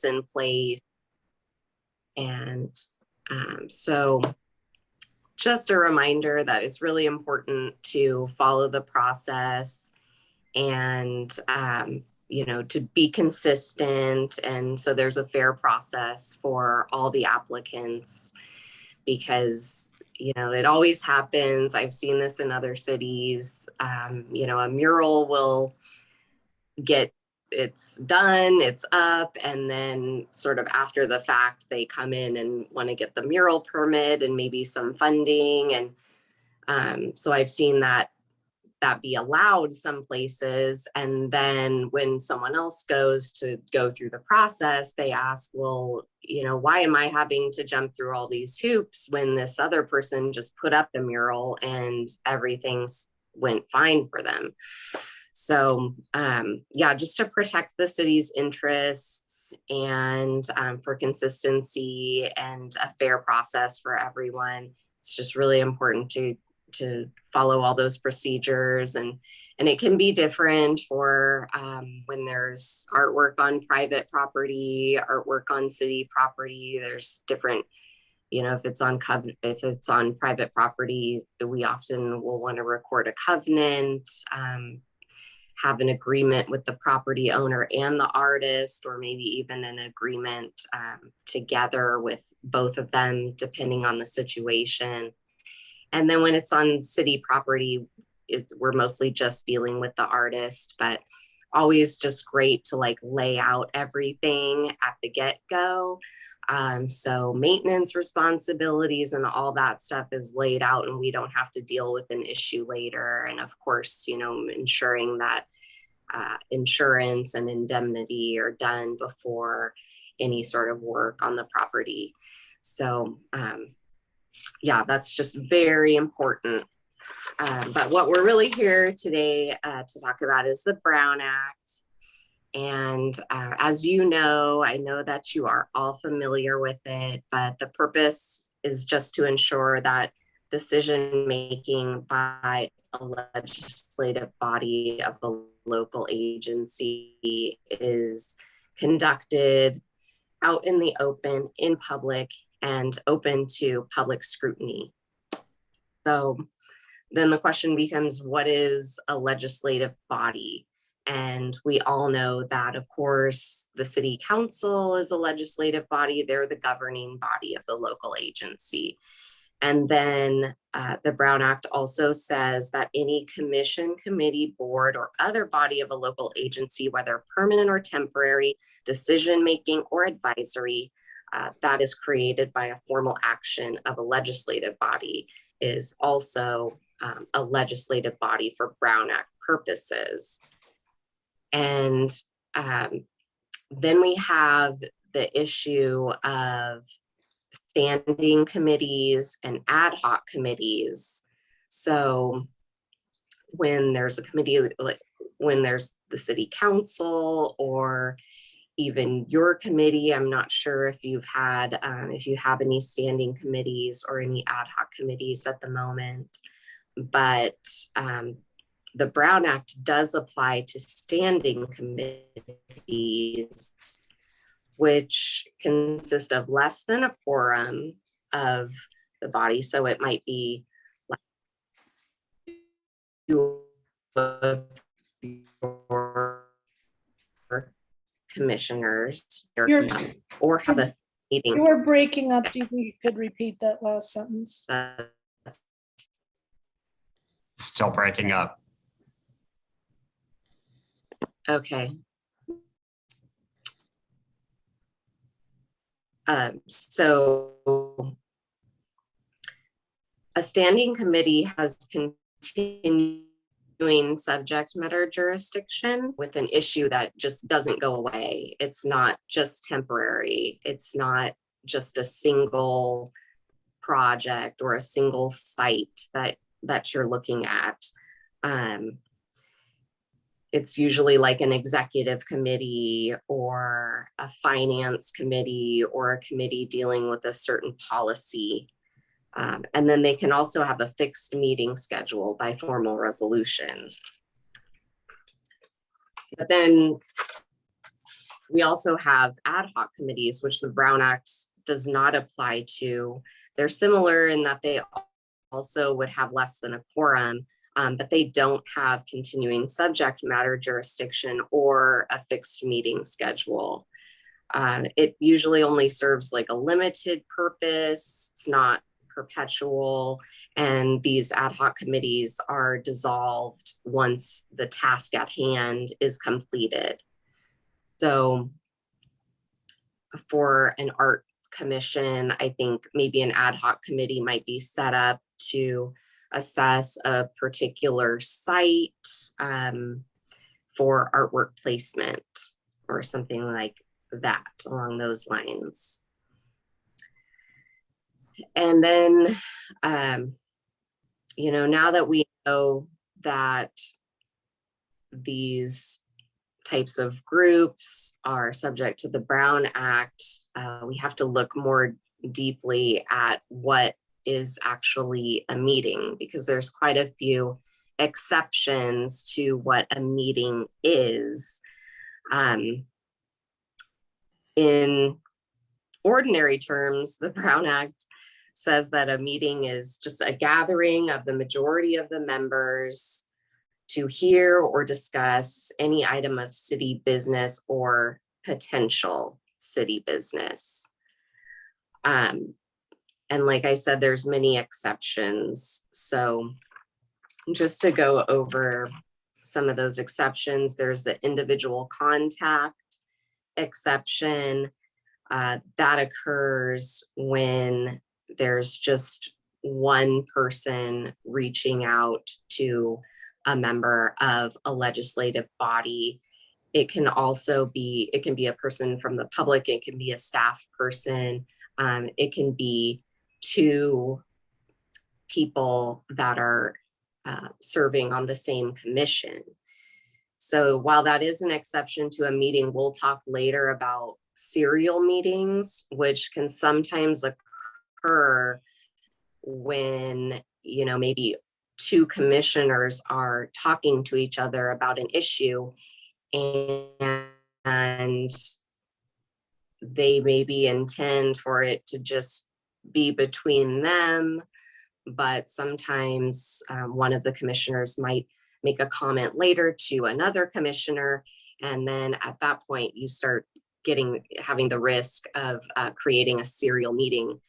in place. And so just a reminder that it's really important to follow the process and, you know, to be consistent. And so there's a fair process for all the applicants, because, you know, it always happens. I've seen this in other cities. You know, a mural will get, it's done, it's up, and then sort of after the fact, they come in and want to get the mural permit and maybe some funding. And so I've seen that be allowed some places. And then when someone else goes to go through the process, they ask, well, you know, why am I having to jump through all these hoops when this other person just put up the mural and everything's went fine for them? So yeah, just to protect the city's interests and for consistency and a fair process for everyone, it's just really important to follow all those procedures. And it can be different for when there's artwork on private property, artwork on city property. There's different, you know, if it's on private property, we often will want to record a covenant, have an agreement with the property owner and the artist, or maybe even an agreement together with both of them, depending on the situation. And then when it's on city property, we're mostly just dealing with the artist, but always just great to like lay out everything at the get-go. So maintenance responsibilities and all that stuff is laid out, and we don't have to deal with an issue later. And of course, you know, ensuring that insurance and indemnity are done before any sort of work on the property. So yeah, that's just very important. But what we're really here today to talk about is the Brown Act. And as you know, I know that you are all familiar with it, but the purpose is just to ensure that decision-making by a legislative body of a local agency is conducted out in the open, in public, and open to public scrutiny. So then the question becomes, what is a legislative body? And we all know that, of course, the city council is a legislative body. They're the governing body of the local agency. And then the Brown Act also says that any commission, committee, board, or other body of a local agency, whether permanent or temporary, decision-making or advisory, that is created by a formal action of a legislative body, is also a legislative body for Brown Act purposes. And then we have the issue of standing committees and ad hoc committees. So when there's a committee, like when there's the city council or even your committee, I'm not sure if you've had, if you have any standing committees or any ad hoc committees at the moment, but the Brown Act does apply to standing committees, which consist of less than a quorum of the body. So it might be like two of your commissioners or have a meeting. You were breaking up. Do you think you could repeat that last sentence? Still breaking up. Okay. So a standing committee has continuing subject matter jurisdiction with an issue that just doesn't go away. It's not just temporary. It's not just a single project or a single site that you're looking at. It's usually like an executive committee or a finance committee or a committee dealing with a certain policy. And then they can also have a fixed meeting schedule by formal resolution. But then We also have ad hoc committees, which the Brown Act does not apply to. They're similar in that they also would have less than a quorum, but they don't have continuing subject matter jurisdiction or a fixed meeting schedule. It usually only serves like a limited purpose. It's not perpetual. And these ad hoc committees are dissolved once the task at hand is completed. So for an art commission, I think maybe an ad hoc committee might be set up to assess a particular site for artwork placement or something like that along those lines. And then, you know, now that we know that these types of groups are subject to the Brown Act, we have to look more deeply at what is actually a meeting, because there's quite a few exceptions to what a meeting is. In ordinary terms, the Brown Act says that a meeting is just a gathering of the majority of the members to hear or discuss any item of city business or potential city business. And like I said, there's many exceptions. So just to go over some of those exceptions, there's the individual contact exception. That occurs when there's just one person reaching out to a member of a legislative body. It can also be, it can be a person from the public, it can be a staff person, it can be two people that are serving on the same commission. So while that is an exception to a meeting, we'll talk later about serial meetings, which can sometimes occur when, you know, maybe two commissioners are talking to each other about an issue and they maybe intend for it to just be between them, but sometimes one of the commissioners might make a comment later to another commissioner, and then at that point you start having the risk of creating a serial meeting,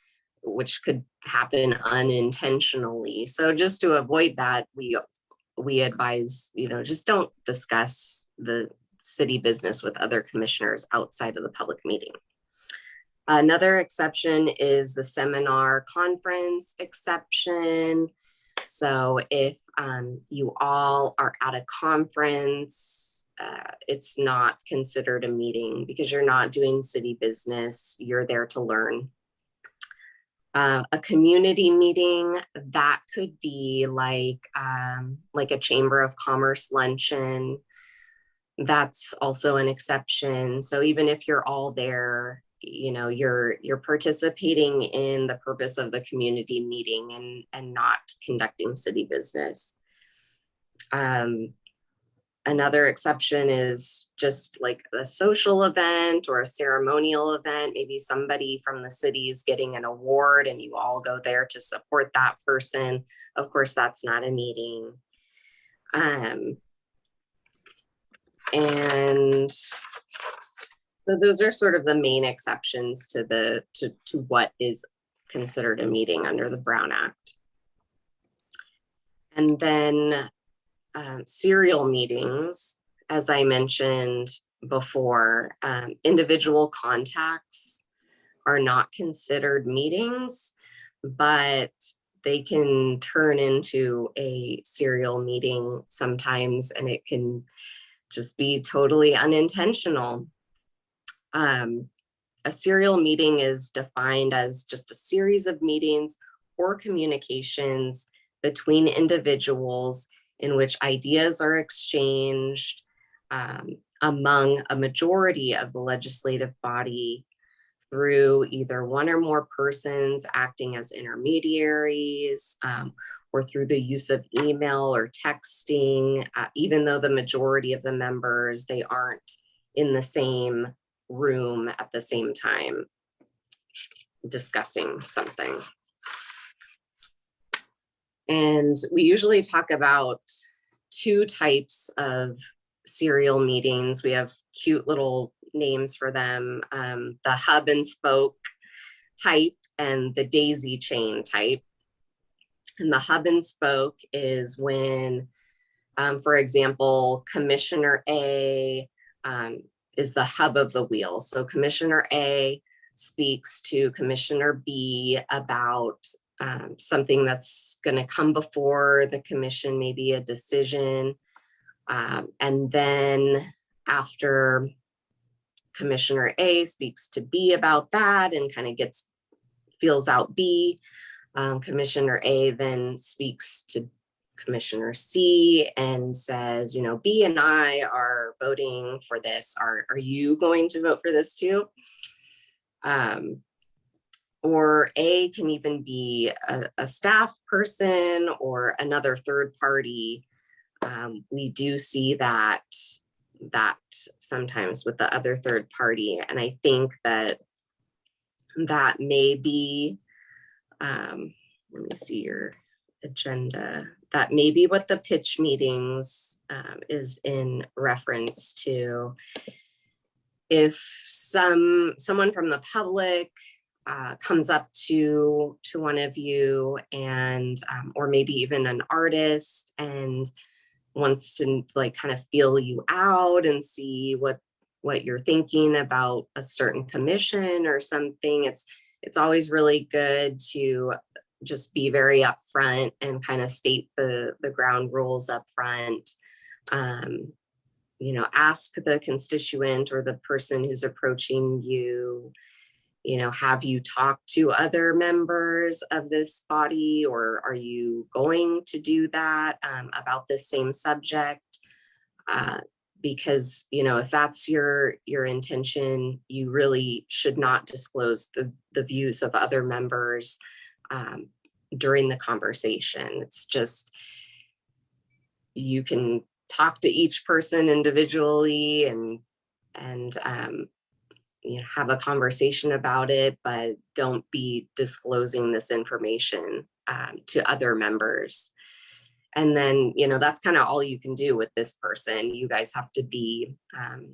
which could happen unintentionally. So just to avoid that, we advise, you know, just don't discuss the city business with other commissioners outside of the public meeting. Another exception is the seminar conference exception. So if you all are at a conference, it's not considered a meeting because you're not doing city business, you're there to learn. A community meeting, that could be like a Chamber of Commerce luncheon. That's also an exception. So even if you're all there, you know, you're participating in the purpose of the community meeting and not conducting city business. Another exception is just like a social event or a ceremonial event. Maybe somebody from the city's getting an award and you all go there to support that person. Of course, that's not a meeting. And so those are sort of the main exceptions to what is considered a meeting under the Brown Act. And then serial meetings, as I mentioned before, individual contacts are not considered meetings, but they can turn into a serial meeting sometimes, and it can just be totally unintentional. A serial meeting is defined as just a series of meetings or communications between individuals in which ideas are exchanged among a majority of the legislative body through either one or more persons acting as intermediaries, or through the use of email or texting, even though the majority of the members, they aren't in the same room at the same time discussing something. And we usually talk about two types of serial meetings. We have cute little names for them, the hub and spoke type and the daisy chain type. And the hub and spoke is when, for example, Commissioner A is the hub of the wheel. So Commissioner A speaks to Commissioner B about something that's going to come before the commission, maybe a decision. And then after Commissioner A speaks to B about that and kind of feels out B, Commissioner A then speaks to Commissioner C and says, you know, B and I are voting for this. Are you going to vote for this too? Or A can even be a staff person or another third party. We do see that sometimes with the other third party. And I think that may be, let me see your agenda. That may be what the pitch meetings is in reference to. If someone from the public comes up to one of you and or maybe even an artist and wants to like kind of feel you out and see what you're thinking about a certain commission or something, it's always really good to just be very upfront and kind of state the ground rules up front. You know, ask the constituent or the person who's approaching you, you know, have you talked to other members of this body, or are you going to do that about this same subject? Because, you know, if that's your intention, you really should not disclose the views of other members during the conversation. It's just, you can talk to each person individually and you know, have a conversation about it, but don't be disclosing this information to other members. And then, you know, that's kind of all you can do with this person. You guys have to be,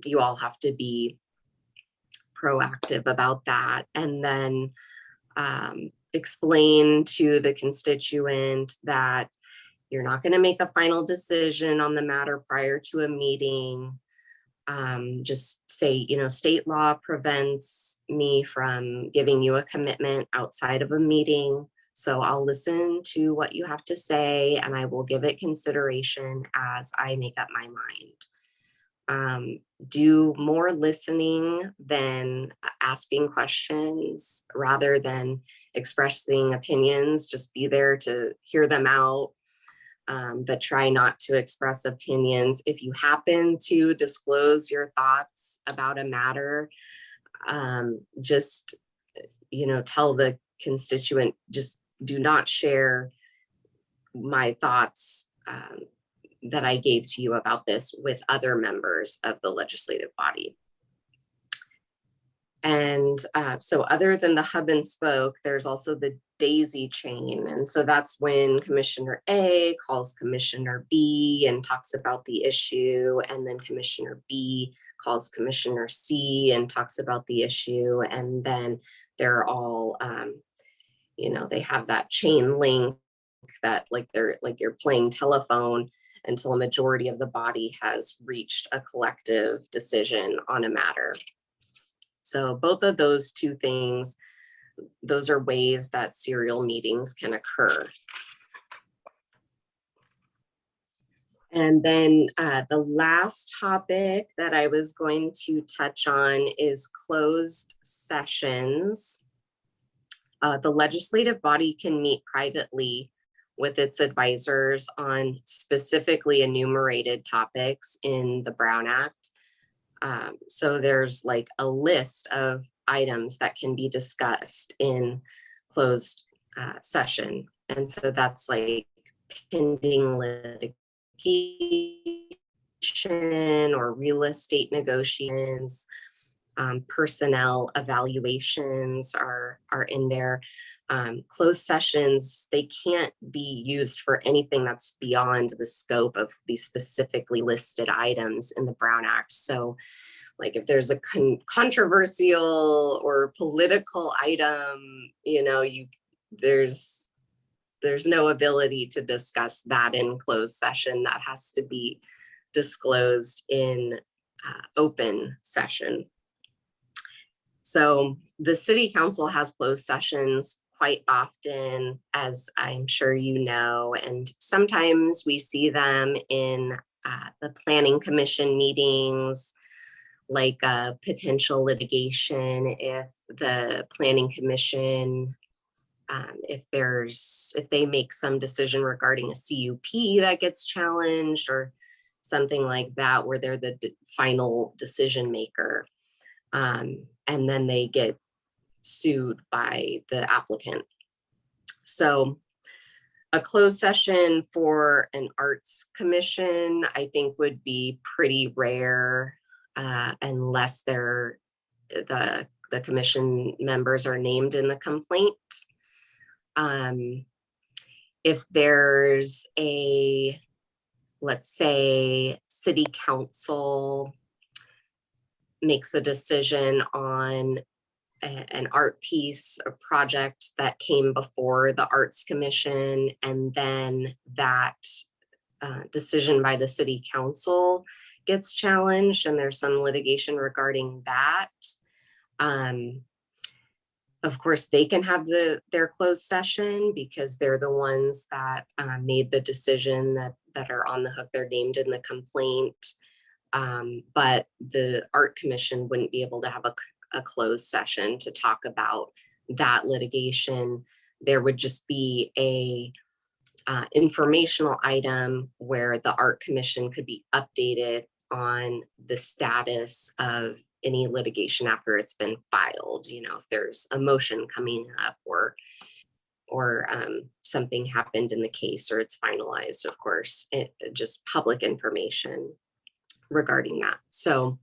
you all have to be proactive about that. And then explain to the constituent that you're not going to make a final decision on the matter prior to a meeting. Just say, you know, state law prevents me from giving you a commitment outside of a meeting. So I'll listen to what you have to say and I will give it consideration as I make up my mind. Do more listening than asking questions rather than expressing opinions. Just be there to hear them out. But try not to express opinions. If you happen to disclose your thoughts about a matter, just, you know, tell the constituent, just do not share my thoughts that I gave to you about this with other members of the legislative body. And so other than the hub and spoke, there's also the daisy chain. And so that's when Commissioner A calls Commissioner B and talks about the issue. And then Commissioner B calls Commissioner C and talks about the issue. And then they're all, you know, they have that chain link that like you're playing telephone until a majority of the body has reached a collective decision on a matter. So both of those two things, those are ways that serial meetings can occur. And then the last topic that I was going to touch on is closed sessions. The legislative body can meet privately with its advisors on specifically enumerated topics in the Brown Act. So there's like a list of items that can be discussed in closed session. And so that's like pending litigation or real estate negotiations, Personnel evaluations are in there. Closed sessions, they can't be used for anything that's beyond the scope of these specifically listed items in the Brown Act. So like if there's a controversial or political item, there's no ability to discuss that in closed session. That has to be disclosed in open session. So the city council has closed sessions quite often, as I'm sure you know, and sometimes we see them in the planning commission meetings, like a potential litigation if the planning commission, if they make some decision regarding a CUP that gets challenged or something like that, where they're the final decision maker. And then they get sued by the applicant. So a closed session for an arts commission, I think, would be pretty rare unless the commission members are named in the complaint. If there's let's say city council makes a decision on an art piece or project that came before the Arts Commission, and then that decision by the city council gets challenged and there's some litigation regarding that, of course they can have their closed session because they're the ones that made the decision that are on the hook. They're named in the complaint. But the art commission wouldn't be able to have a closed session to talk about that litigation. There would just be a informational item where the art commission could be updated on the status of any litigation after it's been filed. If there's a motion coming up or something happened in the case or it's finalized, of course, just public information regarding that. So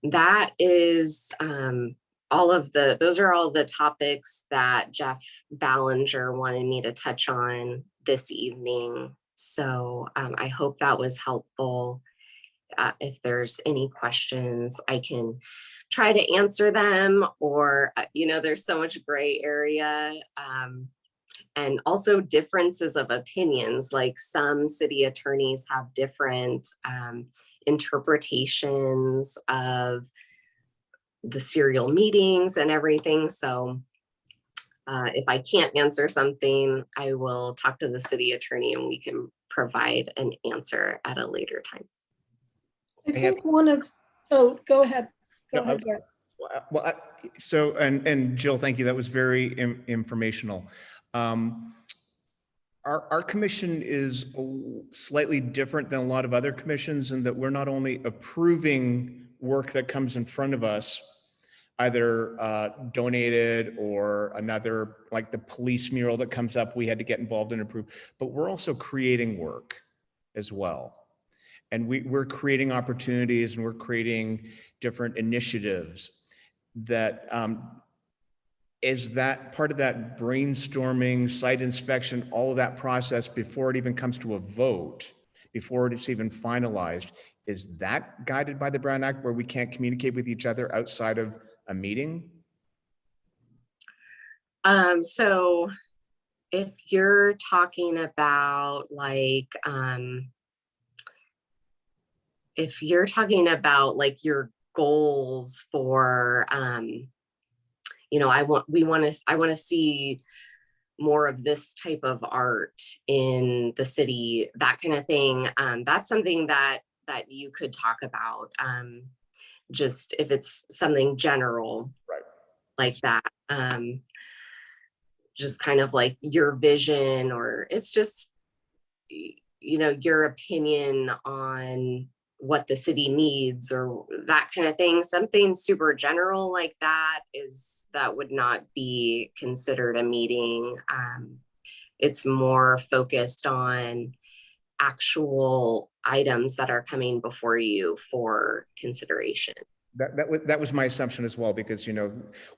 that is those are all the topics that Jeff Ballinger wanted me to touch on this evening. So I hope that was helpful. If there's any questions, I can try to answer them, or there's so much gray area. And also differences of opinions, like some city attorneys have different interpretations of the serial meetings and everything. So if I can't answer something, I will talk to the city attorney and we can provide an answer at a later time. I think oh, go ahead. Go ahead, Garrett. Well, and Jill, thank you. That was very informational. Our commission is slightly different than a lot of other commissions in that we're not only approving work that comes in front of us, either donated or another, like the police mural that comes up, we had to get involved and approve, but we're also creating work as well. And we're creating opportunities and we're creating different initiatives that is that part of that brainstorming, site inspection, all of that process before it even comes to a vote, before it's even finalized. Is that guided by the Brown Act where we can't communicate with each other outside of a meeting? So if you're talking about like, your goals for, I want to see more of this type of art in the city, that kind of thing. That's something that you could talk about. Just if it's something general, right, like that. Just kind of like your vision, or it's just, your opinion on what the city needs or that kind of thing. Something super general like that would not be considered a meeting. It's more focused on actual items that are coming before you for consideration. That was my assumption as well, because, you know,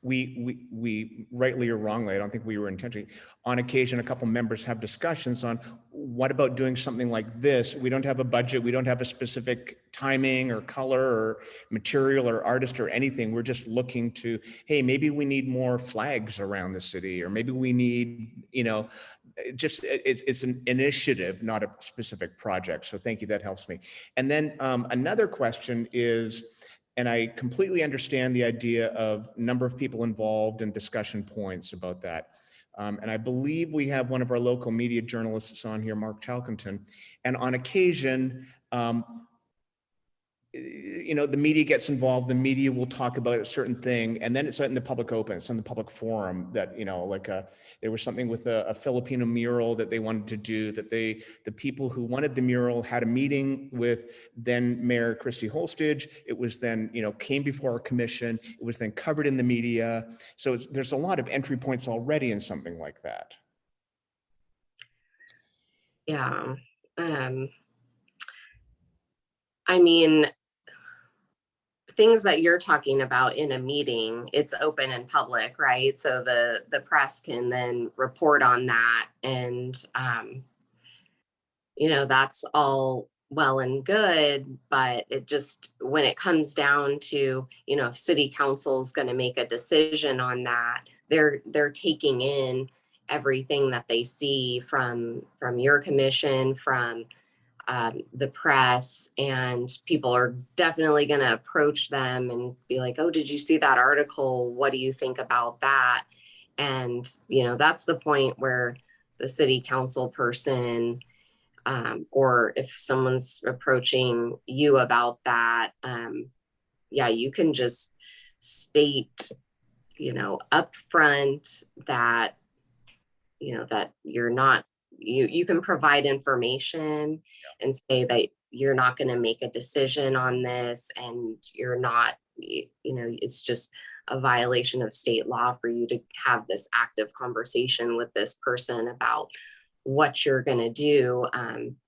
we rightly or wrongly, I don't think we were intentionally, on occasion, a couple members have discussions on what about doing something like this? We don't have a budget. We don't have a specific timing or color or material or artist or anything. We're just looking to, hey, maybe we need more flags around the city, or maybe we need, you know, it's an initiative, not a specific project. So thank you. That helps me. And then another question is, and I completely understand the idea of number of people involved and discussion points about that. And I believe we have one of our local media journalists on here, Mark Talkington. And on occasion, you know, the media gets involved, the media will talk about a certain thing, and then it's in the public open, it's in the public forum that, you know, like there was something with a Filipino mural that they wanted to do, that the people who wanted the mural had a meeting with then Mayor Christy Holstage. It was then, you know, came before our commission. It was then covered in the media. So there's a lot of entry points already in something like that. Yeah. I mean, things that you're talking about in a meeting, it's open and public, right? So the press can then report on that. And, you know, that's all well and good, but it just, when it comes down to, you know, if city council is going to make a decision on that, they're taking in everything that they see from your commission, from the press, and people are definitely going to approach them and be like, oh, did you see that article? What do you think about that? And, you know, that's the point where the city council person, or if someone's approaching you about that, yeah, you can just state, you know, upfront that, you know, that you're not, you can provide information and say that you're not going to make a decision on this, and you're not, you know, it's just a violation of state law for you to have this active conversation with this person about what you're going to do.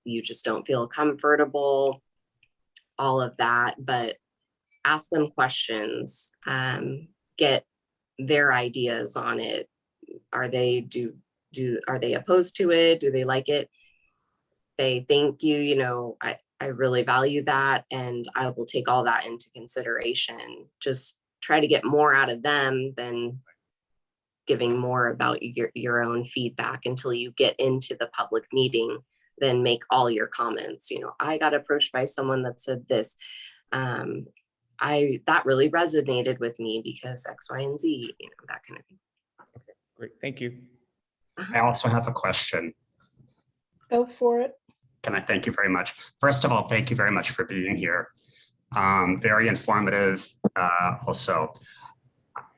You just don't feel comfortable, all of that, but ask them questions, get their ideas on it. Are they are they opposed to it? Do they like it? Say, thank you, you know, I really value that, and I will take all that into consideration. Just try to get more out of them than giving more about your own feedback until you get into the public meeting. Then make all your comments. You know, I got approached by someone that said this. That really resonated with me because X, Y, and Z, you know, that kind of thing. Okay, great. Thank you. I also have a question. Go for it. Can I thank you very much? First of all, thank you very much for being here. Very informative. Also,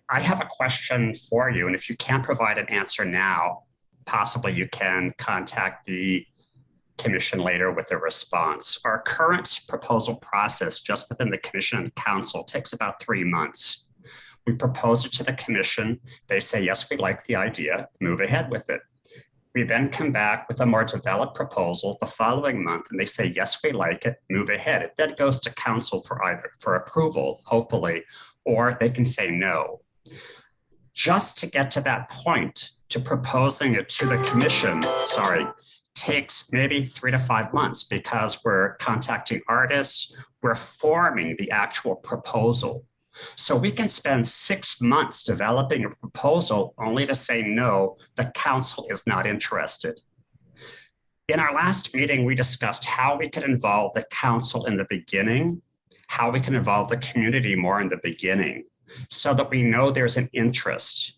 I have a question for you, and if you can't provide an answer now, possibly you can contact the commission later with a response. Our current proposal process just within the commission and council takes about 3 months. We propose it to the commission. They say, yes, we like the idea, move ahead with it. We then come back with a more developed proposal the following month, and they say, yes, we like it, move ahead. It then goes to council for approval, hopefully, or they can say no. Just to get to that point, to proposing it to the commission, takes maybe 3 to 5 months, because we're contacting artists, we're forming the actual proposal. So we can spend 6 months developing a proposal only to say, no, the council is not interested. In our last meeting, we discussed how we could involve the council in the beginning, how we can involve the community more in the beginning, so that we know there's an interest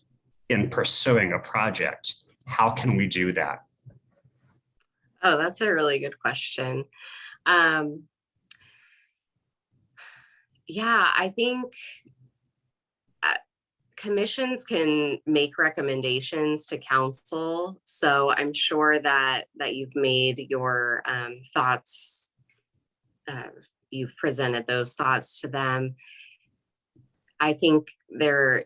in pursuing a project. How can we do that? Oh, that's a really good question. Yeah, I think commissions can make recommendations to council. So I'm sure that you've made your thoughts, you've presented those thoughts to them. I think there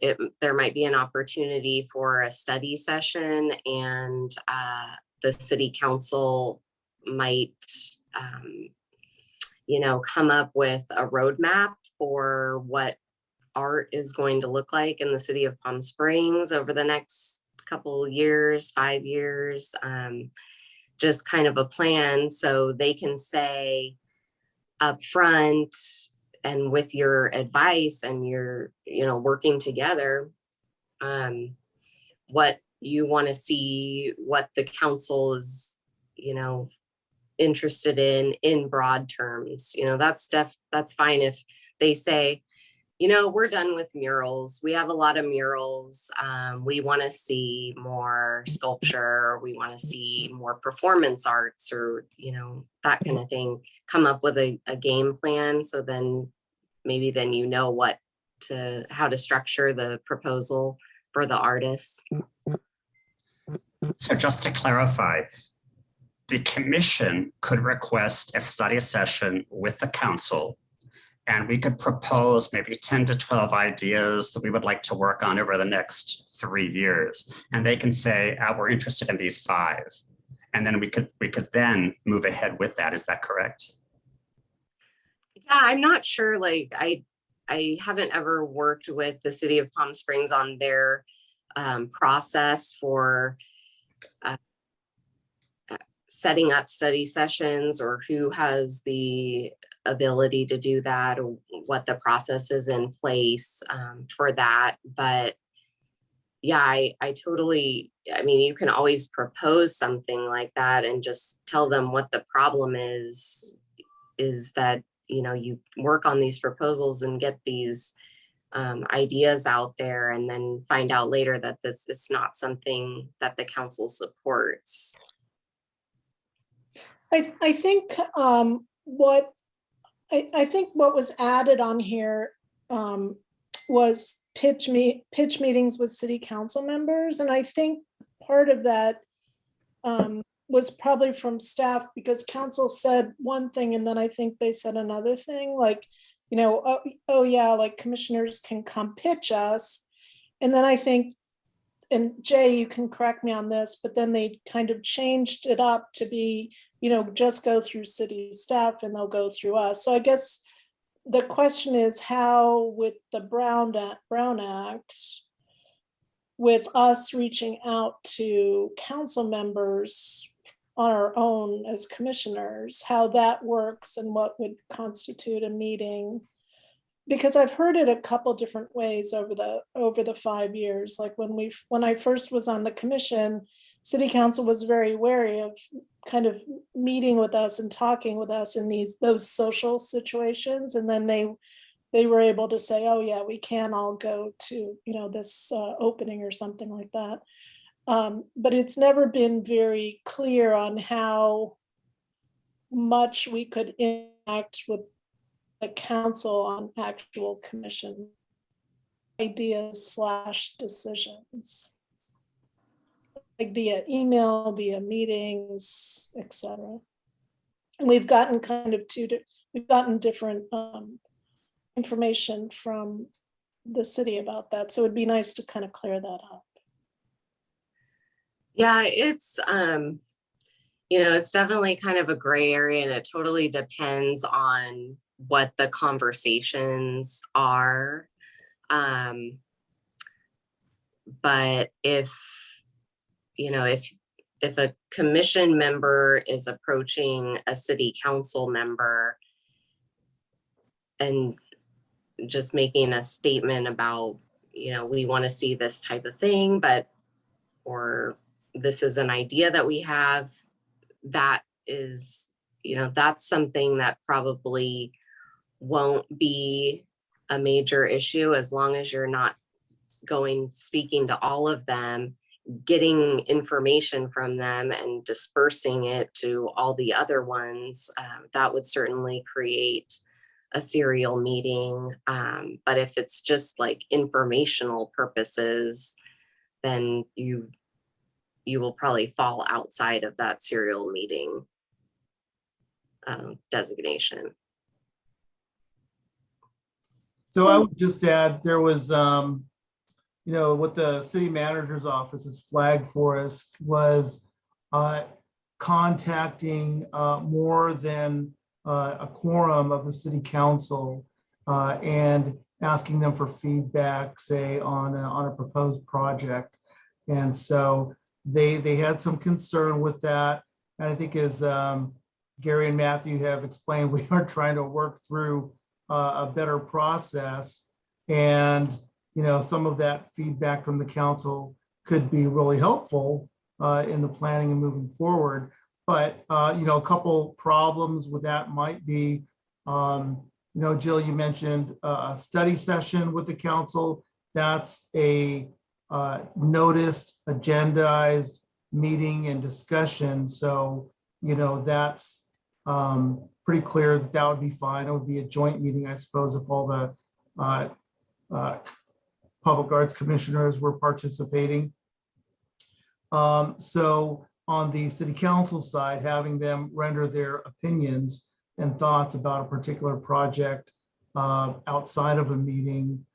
might be an opportunity for a study session, and the city council might come up with a roadmap for what art is going to look like in the city of Palm Springs over the next couple of years, 5 years, just kind of a plan so they can say up front and with your advice and your, working together, what you want to see, what the council is, interested in broad terms. That's fine if they say, we're done with murals. We have a lot of murals. We want to see more sculpture. We want to see more performance arts or, that kind of thing. Come up with a game plan. So then maybe then how to structure the proposal for the artists. So just to clarify, the commission could request a study session with the council, and we could propose maybe 10 to 12 ideas that we would like to work on over the next 3 years. And they can say, we're interested in these 5. And then we could then move ahead with that. Is that correct? Yeah, I'm not sure. Like I haven't ever worked with the city of Palm Springs on their process for setting up study sessions, or who has the ability to do that, or what the process is in place for that. But yeah, I totally, you can always propose something like that and just tell them what the problem is that, you work on these proposals and get these ideas out there, and then find out later that this is not something that the council supports. I think what was added on here was pitch meetings with city council members, and I think part of that was probably from staff, because council said one thing and then I think they said another thing, like, oh yeah, like commissioners can come pitch us, and then I think, and Jay, you can correct me on this, but then they kind of changed it up to be, just go through city staff and they'll go through us. So I guess the question is how, with the Brown Act, with us reaching out to council members on our own as commissioners, how that works and what would constitute a meeting. Because I've heard it a couple different ways over the 5 years. Like when I first was on the commission, city council was very wary of kind of meeting with us and talking with us in those social situations. And then they were able to say, oh yeah, we can all go to, this opening or something like that. But it's never been very clear on how much we could interact with the council on actual commission ideas / decisions, like via email, via meetings, etc. And we've gotten different information from the city about that. So it'd be nice to kind of clear that up. Yeah, it's it's definitely kind of a gray area, and it totally depends on what the conversations are. But if a commission member is approaching a city council member and just making a statement about, we want to see this type of thing, or this is an idea that we have, that is, that's something that probably won't be a major issue, as long as you're not speaking to all of them, getting information from them and dispersing it to all the other ones. That would certainly create a serial meeting. But if it's just like informational purposes, then you will probably fall outside of that serial meeting designation. So I would just add, there was, what the city manager's office has flagged for us was contacting more than a quorum of the city council and asking them for feedback, say on a proposed project. And so they had some concern with that. And I think as Gary and Matthew have explained, we are trying to work through a better process. And, you know, some of that feedback from the council could be really helpful in the planning and moving forward. But, you know, a couple problems with that might be, you know, Jill, you mentioned a study session with the council. That's a noticed, agendized meeting and discussion. So, you know, that's pretty clear that that would be fine. It would be a joint meeting, I suppose, if all the public arts commissioners were participating. So on the city council side, having them render their opinions and thoughts about a particular project outside of a meeting.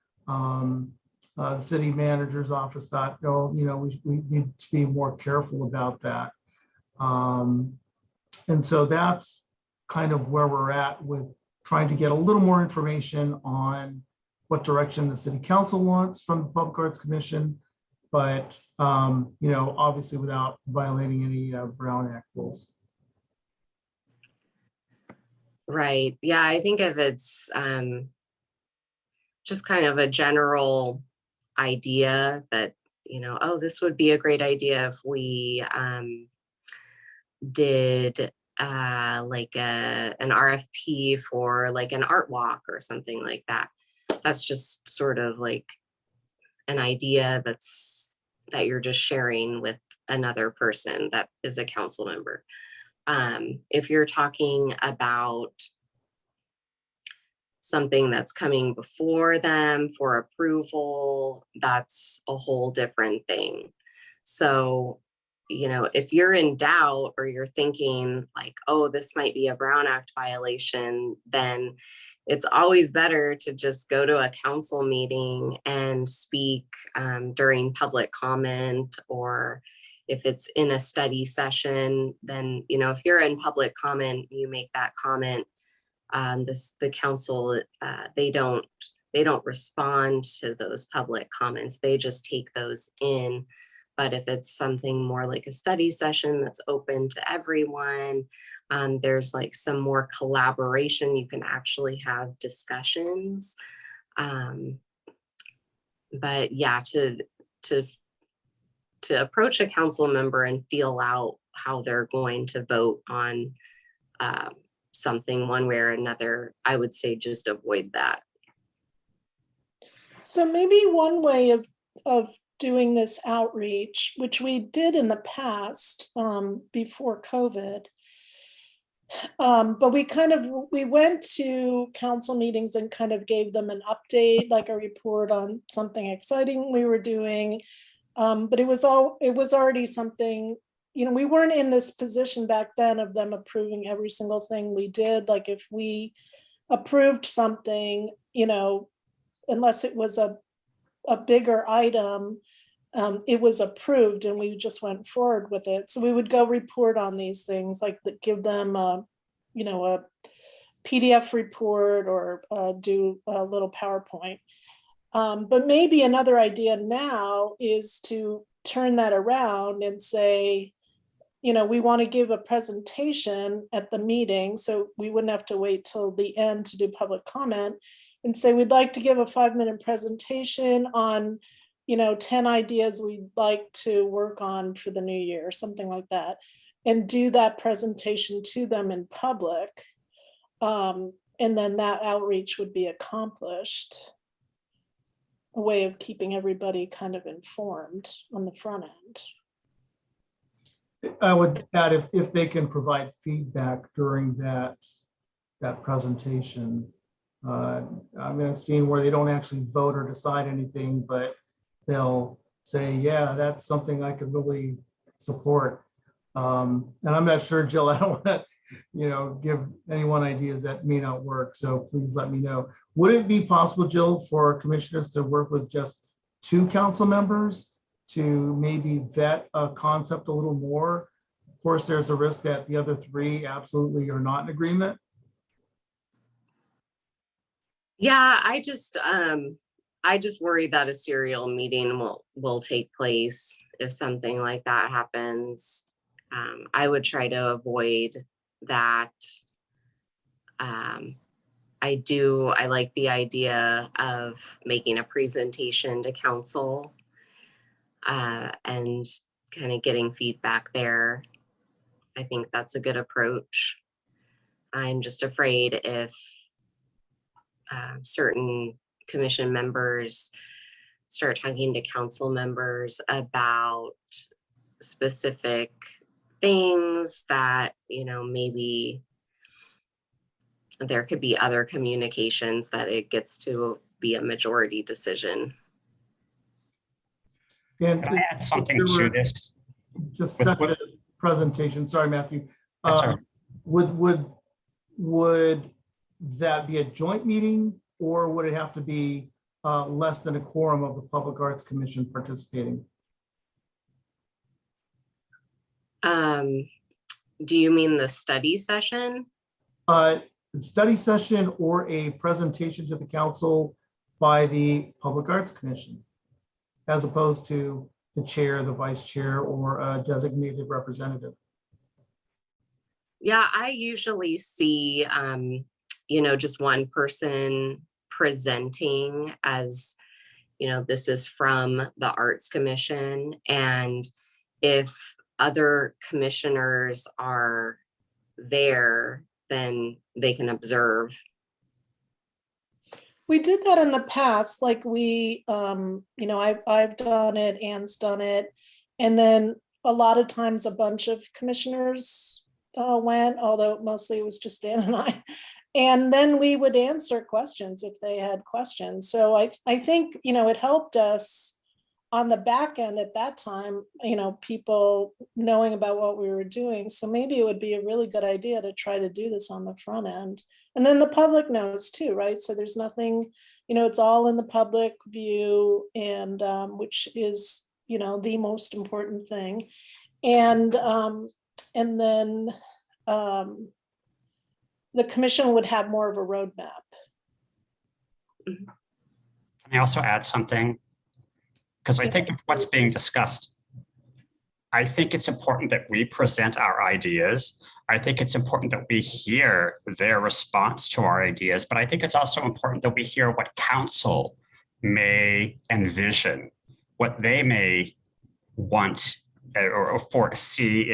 The city manager's office thought, no, you know, we need to be more careful about that. And so that's kind of where we're at with trying to get a little more information on what direction the city council wants from the Public Arts Commission, but, you know, obviously without violating any Brown Act rules. Right. Yeah, I think if it's just kind of a general idea that, you know, oh, this would be a great idea if we did like an RFP for like an art walk or something like that. That's just sort of like an idea that you're just sharing with another person that is a council member. If you're talking about something that's coming before them for approval, that's a whole different thing. So, you know, if you're in doubt or you're thinking like, oh, this might be a Brown Act violation, then it's always better to just go to a council meeting and speak during public comment, or if it's in a study session, then, you know, if you're in public comment, you make that comment. The council, they don't respond to those public comments. They just take those in. But if it's something more like a study session that's open to everyone, there's like some more collaboration. You can actually have discussions. But yeah, to approach a council member and feel out how they're going to vote on something one way or another, I would say just avoid that. So maybe one way of doing this outreach, which we did in the past before COVID, but we went to council meetings and kind of gave them an update, like a report on something exciting we were doing. But it was already something, you know, we weren't in this position back then of them approving every single thing we did. Like if we approved something, you know, unless it was a bigger item, it was approved and we just went forward with it. So we would go report on these things, like give them a PDF report or do a little PowerPoint. But maybe another idea now is to turn that around and say, you know, we want to give a presentation at the meeting, so we wouldn't have to wait till the end to do public comment, and say we'd like to give a 5-minute presentation on, you know, 10 ideas we'd like to work on for the new year, something like that, and do that presentation to them in public. And then that outreach would be accomplished. A way of keeping everybody kind of informed on the front end. I would add if they can provide feedback during that presentation. I mean, I've seen where they don't actually vote or decide anything, but they'll say, yeah, that's something I could really support. And I'm not sure, Jill, I don't want to, you know, give anyone ideas that may not work. So please let me know. Would it be possible, Jill, for commissioners to work with just 2 council members to maybe vet a concept a little more? Of course, there's a risk that the other 3 absolutely are not in agreement. Yeah, I just worry that a serial meeting will take place if something like that happens. I would try to avoid that. I like the idea of making a presentation to council and kind of getting feedback there. I think that's a good approach. I'm just afraid if certain commission members start talking to council members about specific things that, maybe there could be other communications that it gets to be a majority decision. And Can I add something there to were this? just With- such a presentation. Sorry, Matthew. That's all right. Would that be a joint meeting, or would it have to be less than a quorum of the Public Arts Commission participating? Do you mean the study session? Study session or a presentation to the council by the Public Arts Commission, as opposed to the chair, the vice chair, or a designated representative? Yeah, I usually see, just one person presenting as, this is from the Arts Commission. And if other commissioners are there, then they can observe. We did that in the past, like I've done it, Anne's done it. And then a lot of times a bunch of commissioners went, although mostly it was just Dan and I. And then we would answer questions if they had questions. So I think, it helped us on the back end at that time, people knowing about what we were doing. So maybe it would be a really good idea to try to do this on the front end. And then the public knows too, right? So there's nothing, it's all in the public view, and which is, the most important thing. And then the commission would have more of a roadmap. Can I also add something? Because I think with what's being discussed, I think it's important that we present our ideas. I think it's important that we hear their response to our ideas, but I think it's also important that we hear what council may envision, what they may want or foresee,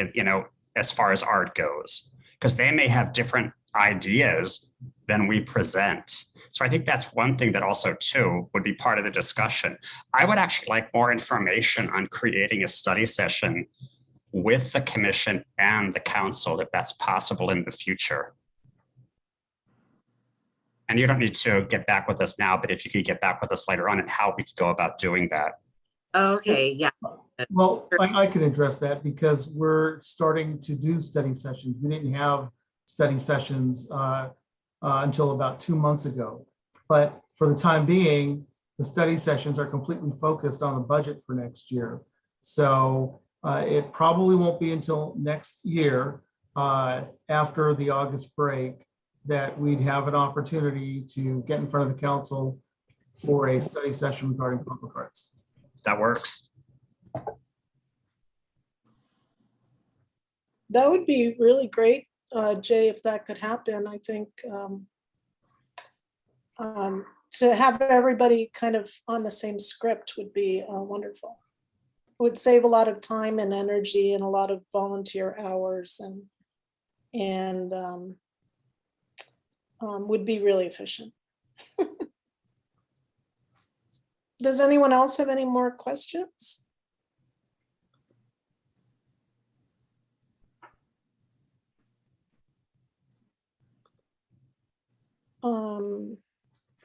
as far as art goes, because they may have different ideas than we present. So I think that's one thing that also too would be part of the discussion. I would actually like more information on creating a study session with the commission and the council, if that's possible in the future. And you don't need to get back with us now, but if you could get back with us later on and how we could go about doing that. Okay, yeah. Well, I can address that because we're starting to do study sessions. We didn't have study sessions until about 2 months ago. But for the time being, the study sessions are completely focused on the budget for next year. So it probably won't be until next year, after the August break, that we'd have an opportunity to get in front of the council for a study session regarding public arts. That works. That would be really great, Jay, if that could happen. I think to have everybody kind of on the same script would be wonderful. It would save a lot of time and energy and a lot of volunteer hours, and would be really efficient. Does anyone else have any more questions?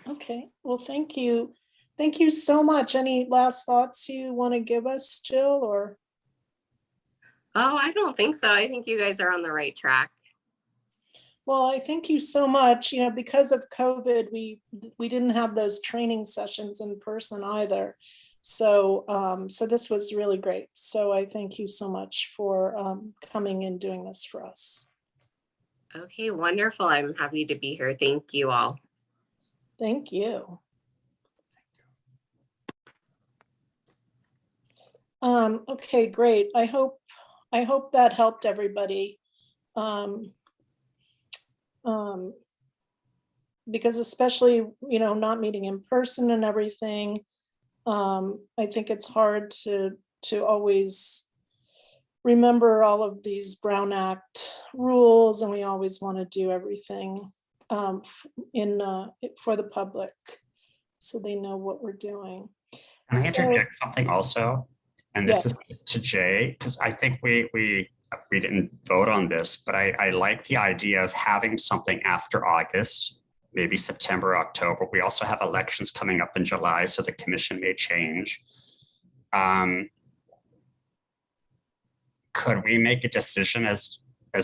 Okay, well, thank you. Thank you so much. Any last thoughts you want to give us, Jill, or? Oh, I don't think so. I think you guys are on the right track. Well, I thank you so much. Because of COVID, we didn't have those training sessions in person either. So so this was really great. So I thank you so much for coming and doing this for us. Okay, wonderful. I'm happy to be here. Thank you all. Thank you. Okay, great. I hope that helped everybody. Because especially, not meeting in person and everything, I think it's hard to always remember all of these Brown Act rules, and we always want to do everything for the public, so they know what we're doing. Can I So- interject something also? And this is to Jay, because I think we didn't vote on this, but I like the idea of having something after August, maybe September, October. We also have elections coming up in July, so the commission may change. Could we make a decision as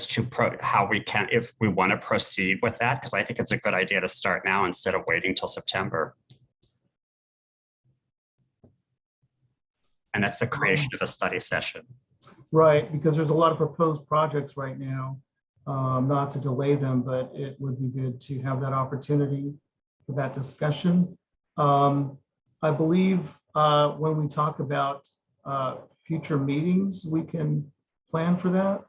to how we can, if we want to proceed with that? Because I think it's a good idea to start now instead of waiting till September. And that's the creation of a study session. Right, because there's a lot of proposed projects right now, not to delay them, but it would be good to have that opportunity for that discussion. I believe when we talk about future meetings, we can plan for that.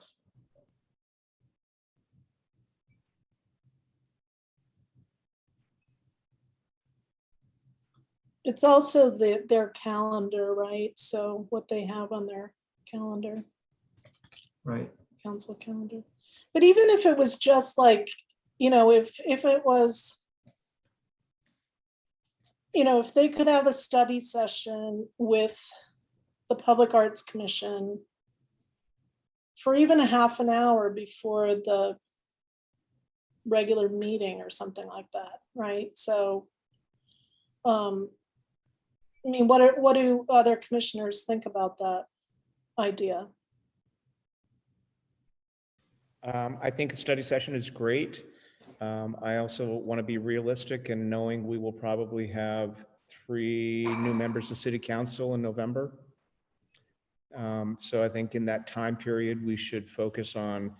It's also their calendar, right? So what they have on their calendar, Right. council calendar. But even if it was just like, if it was, if they could have a study session with the Public Arts Commission for even a half an hour before the regular meeting or something like that, right? So, I mean, what do other commissioners think about that idea? I think a study session is great. I also want to be realistic and knowing we will probably have 3 new members of city council in November. So I think in that time period, we should focus on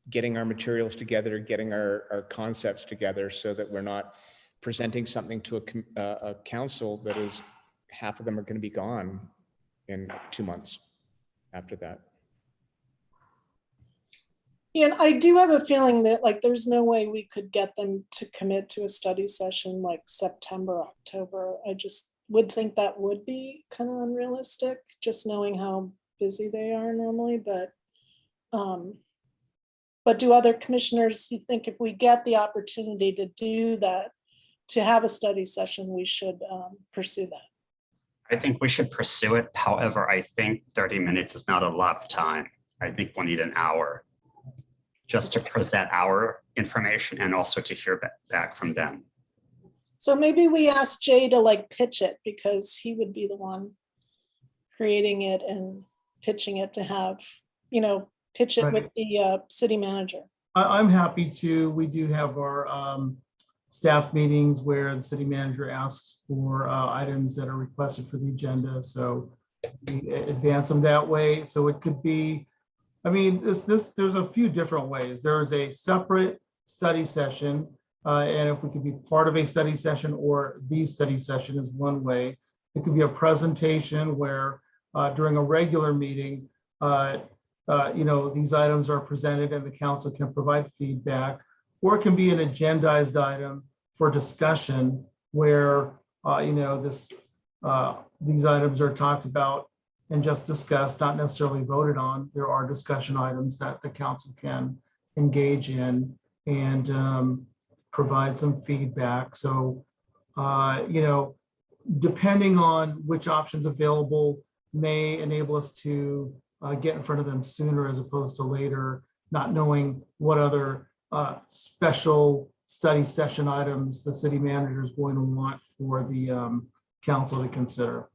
getting our materials together, getting our concepts together so that we're not presenting something to a council that is, half of them are going to be gone in 2 months after that. Yeah, and I do have a feeling that there's no way we could get them to commit to a study session like September, October. I just would think that would be kind of unrealistic, just knowing how busy they are normally. But do other commissioners, you think if we get the opportunity to do that, to have a study session, we should pursue that? I think we should pursue it. However, I think 30 minutes is not a lot of time. I think we'll need an hour just to present our information and also to hear back from them. So maybe we ask Jay to pitch it, because he would be the one creating it and pitching it to have, pitch it with the city manager. I'm happy to. We do have our staff meetings where the city manager asks for items that are requested for the agenda. So we advance them that way. So it could be, there's a few different ways. There is a separate study session. And if we could be part of a study session or the study session is one way. It could be a presentation where during a regular meeting, these items are presented and the council can provide feedback. Or it can be an agendized item for discussion where, these items are talked about and just discussed, not necessarily voted on. There are discussion items that the council can engage in and provide some feedback. So, depending on which options available may enable us to get in front of them sooner as opposed to later, not knowing what other special study session items the city manager is going to want for the council to consider.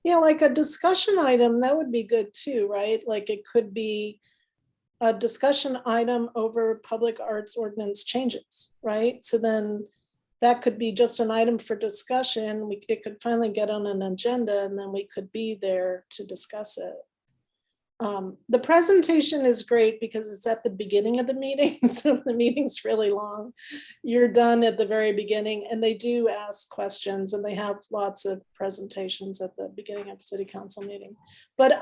Yeah, like a discussion item, that would be good too, right? Like it could be a discussion item over public arts ordinance changes, right? So then that could be just an item for discussion. It could finally get on an agenda and then we could be there to discuss it. The presentation is great because it's at the beginning of the meeting. So if the meeting's really long, you're done at the very beginning, and they do ask questions and they have lots of presentations at the beginning of city council meeting. But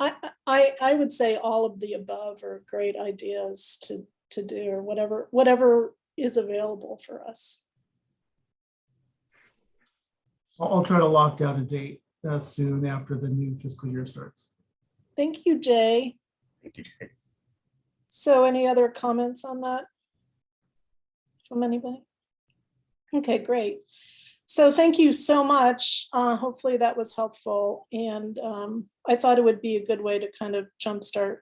I would say all of the above are great ideas to do, or whatever is available for us. I'll try to lock down a date soon after the new fiscal year starts. Thank you, Jay. Thank you, Jay. So any other comments on that from anybody? Okay, great. So thank you so much. Hopefully that was helpful. And I thought it would be a good way to kind of jumpstart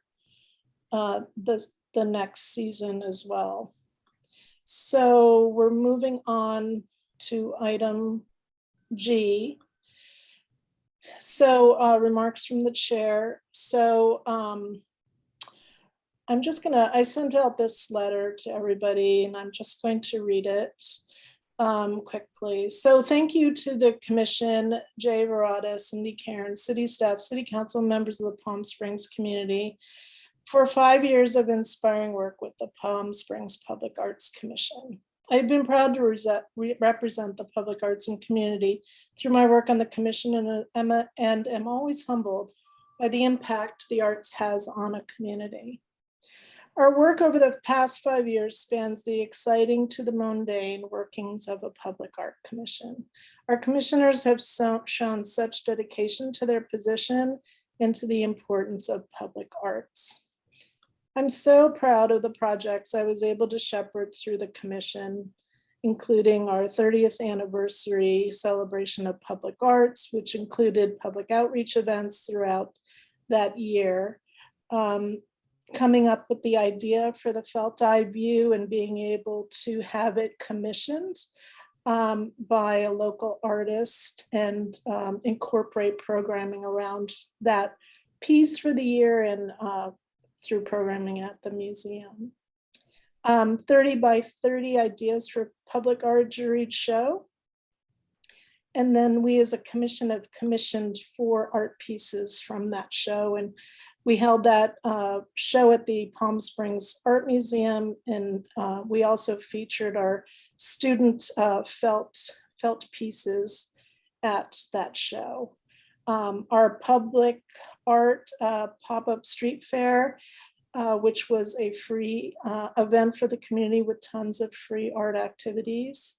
the next season as well. So we're moving on to item G. So remarks from the chair. So I sent out this letter to everybody and I'm just going to read it quickly. So thank you to the commission, Jay Verada, Cindy Karen, city staff, city council members of the Palm Springs community for 5 years of inspiring work with the Palm Springs Public Arts Commission. I've been proud to represent the public arts and community through my work on the commission and am always humbled by the impact the arts has on a community. Our work over the past 5 years spans the exciting to the mundane workings of a public art commission. Our commissioners have shown such dedication to their position and to the importance of public arts. I'm so proud of the projects I was able to shepherd through the commission, including our 30th anniversary celebration of public arts, which included public outreach events throughout that year. Coming up with the idea for the Felt Eye View and being able to have it commissioned by a local artist and incorporate programming around that piece for the year and through programming at the museum. 30 by 30 ideas for public art juried show. And then we as a commission have commissioned 4 art pieces from that show. And we held that show at the Palm Springs Art Museum. And we also featured our student felt pieces at that show. Our public art pop-up street fair, which was a free event for the community with tons of free art activities.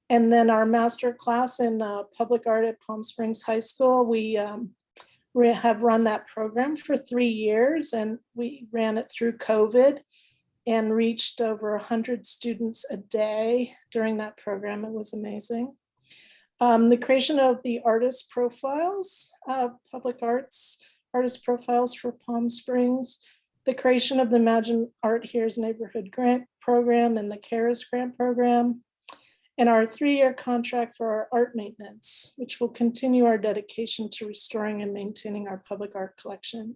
And then our master class in public art at Palm Springs High School, we have run that program for 3 years, and we ran it through COVID and reached over 100 students a day during that program. It was amazing. The creation of the artist profiles, public arts artist profiles for Palm Springs, the creation of the Imagine Art Here's neighborhood grant program and the CARES grant program, and our 3-year contract for our art maintenance, which will continue our dedication to restoring and maintaining our public art collection.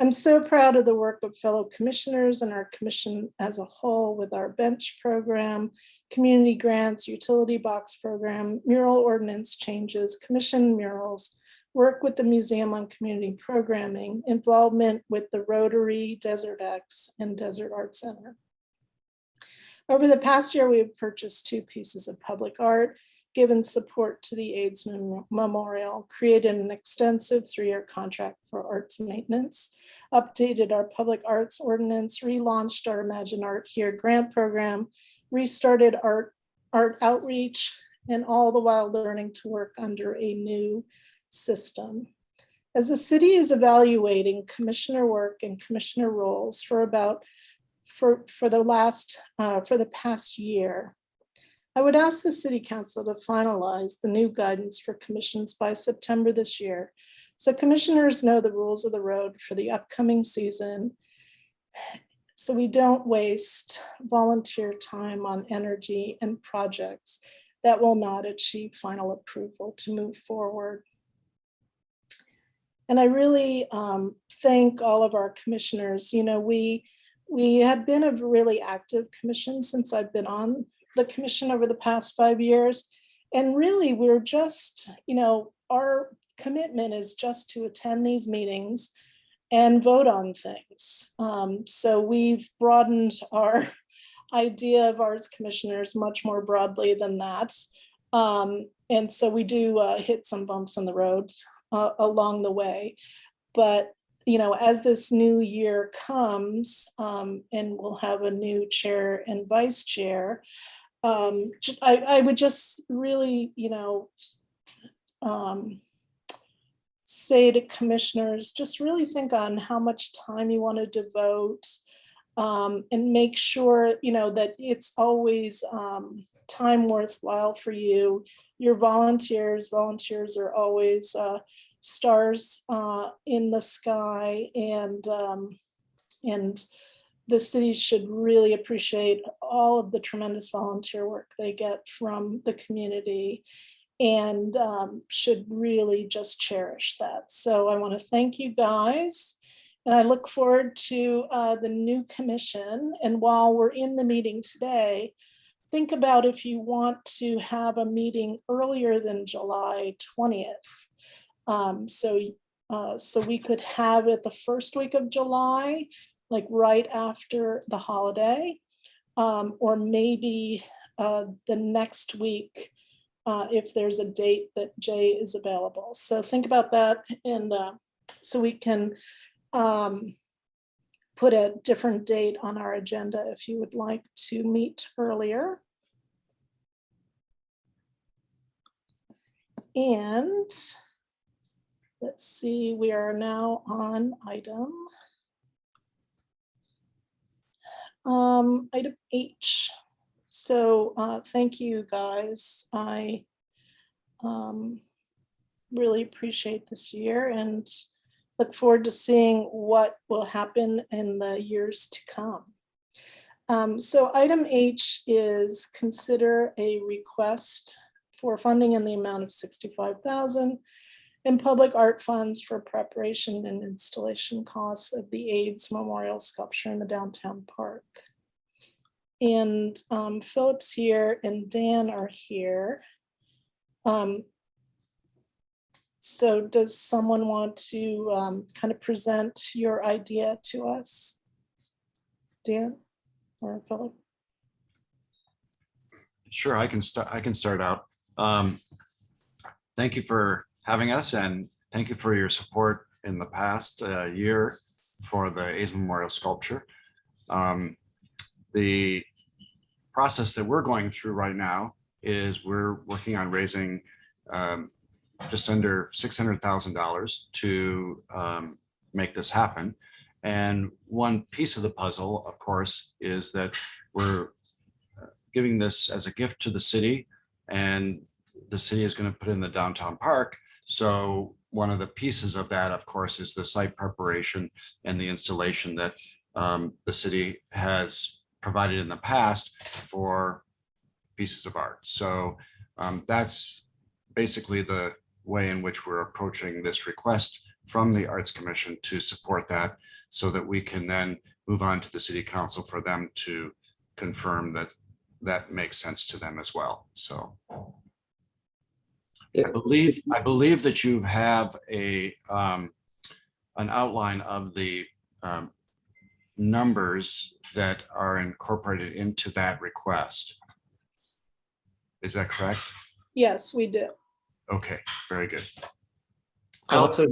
I'm so proud of the work of fellow commissioners and our commission as a whole with our bench program, community grants, utility box program, mural ordinance changes, commission murals, work with the museum on community programming, involvement with the Rotary, Desert X, and Desert Art Center. Over the past year, we have purchased 2 pieces of public art, given support to the AIDS Memorial, created an extensive 3-year contract for arts maintenance, updated our public arts ordinance, relaunched our Imagine Art Here grant program, restarted art outreach, and all the while learning to work under a new system. As the city is evaluating commissioner work and commissioner roles for the past year, I would ask the city council to finalize the new guidance for commissions by September this year, so commissioners know the rules of the road for the upcoming season, so we don't waste volunteer time on energy and projects that will not achieve final approval to move forward. And I really thank all of our commissioners. You know, we have been a really active commission since I've been on the commission over the past 5 years. And really, we're just, you know, our commitment is just to attend these meetings and vote on things. So we've broadened our idea of arts commissioners much more broadly than that. And so we do hit some bumps in the road along the way. But, as this new year comes, and we'll have a new chair and vice chair, I would just really, say to commissioners, just really think on how much time you want to devote, and make sure, that it's always time worthwhile for you. Your volunteers are always stars in the sky, and the city should really appreciate all of the tremendous volunteer work they get from the community, and should really just cherish that. So I want to thank you guys. And I look forward to the new commission. And while we're in the meeting today, think about if you want to have a meeting earlier than July 20th. So we could have it the first week of July, like right after the holiday, or maybe the next week, if there's a date that Jay is available. So think about that, and so we can put a different date on our agenda if you would like to meet earlier. And let's see, we are now on item H. So thank you guys. I really appreciate this year and look forward to seeing what will happen in the years to come. So item H is consider a request for funding in the amount of $65,000 in public art funds for preparation and installation costs of the AIDS Memorial Sculpture in the downtown park. And Philip's here and Dan are here. So does someone want to kind of present your idea to us? Dan or Philip? Sure, I can start out. Thank you for having us, and thank you for your support in the past year for the AIDS Memorial Sculpture. The process that we're going through right now is we're working on raising just under $600,000 to make this happen. And one piece of the puzzle, of course, is that we're giving this as a gift to the city, and the city is going to put in the downtown park. So one of the pieces of that, of course, is the site preparation and the installation that the city has provided in the past for pieces of art. So that's basically the way in which we're approaching this request from the Arts Commission to support that, so that we can then move on to the City Council for them to confirm that that makes sense to them as well. So I believe that you have a an outline of the numbers that are incorporated into that request. Is that correct? Yes, we do. Okay, very good. I also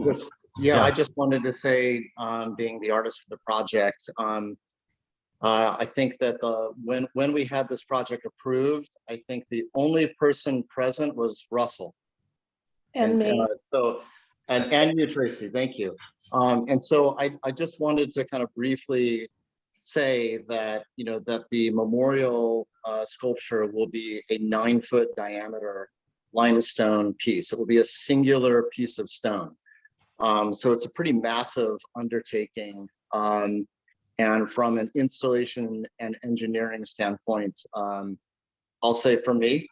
Yeah. I just wanted to say, being the artist for the project, I think that when we had this project approved, I think the only person present was Russell. And me. And you, Tracy, thank you. And so I just wanted to kind of briefly say that, that the memorial sculpture will be a 9-foot diameter limestone piece. It will be a singular piece of stone. So it's a pretty massive undertaking. And from an installation and engineering standpoint, I'll say for me,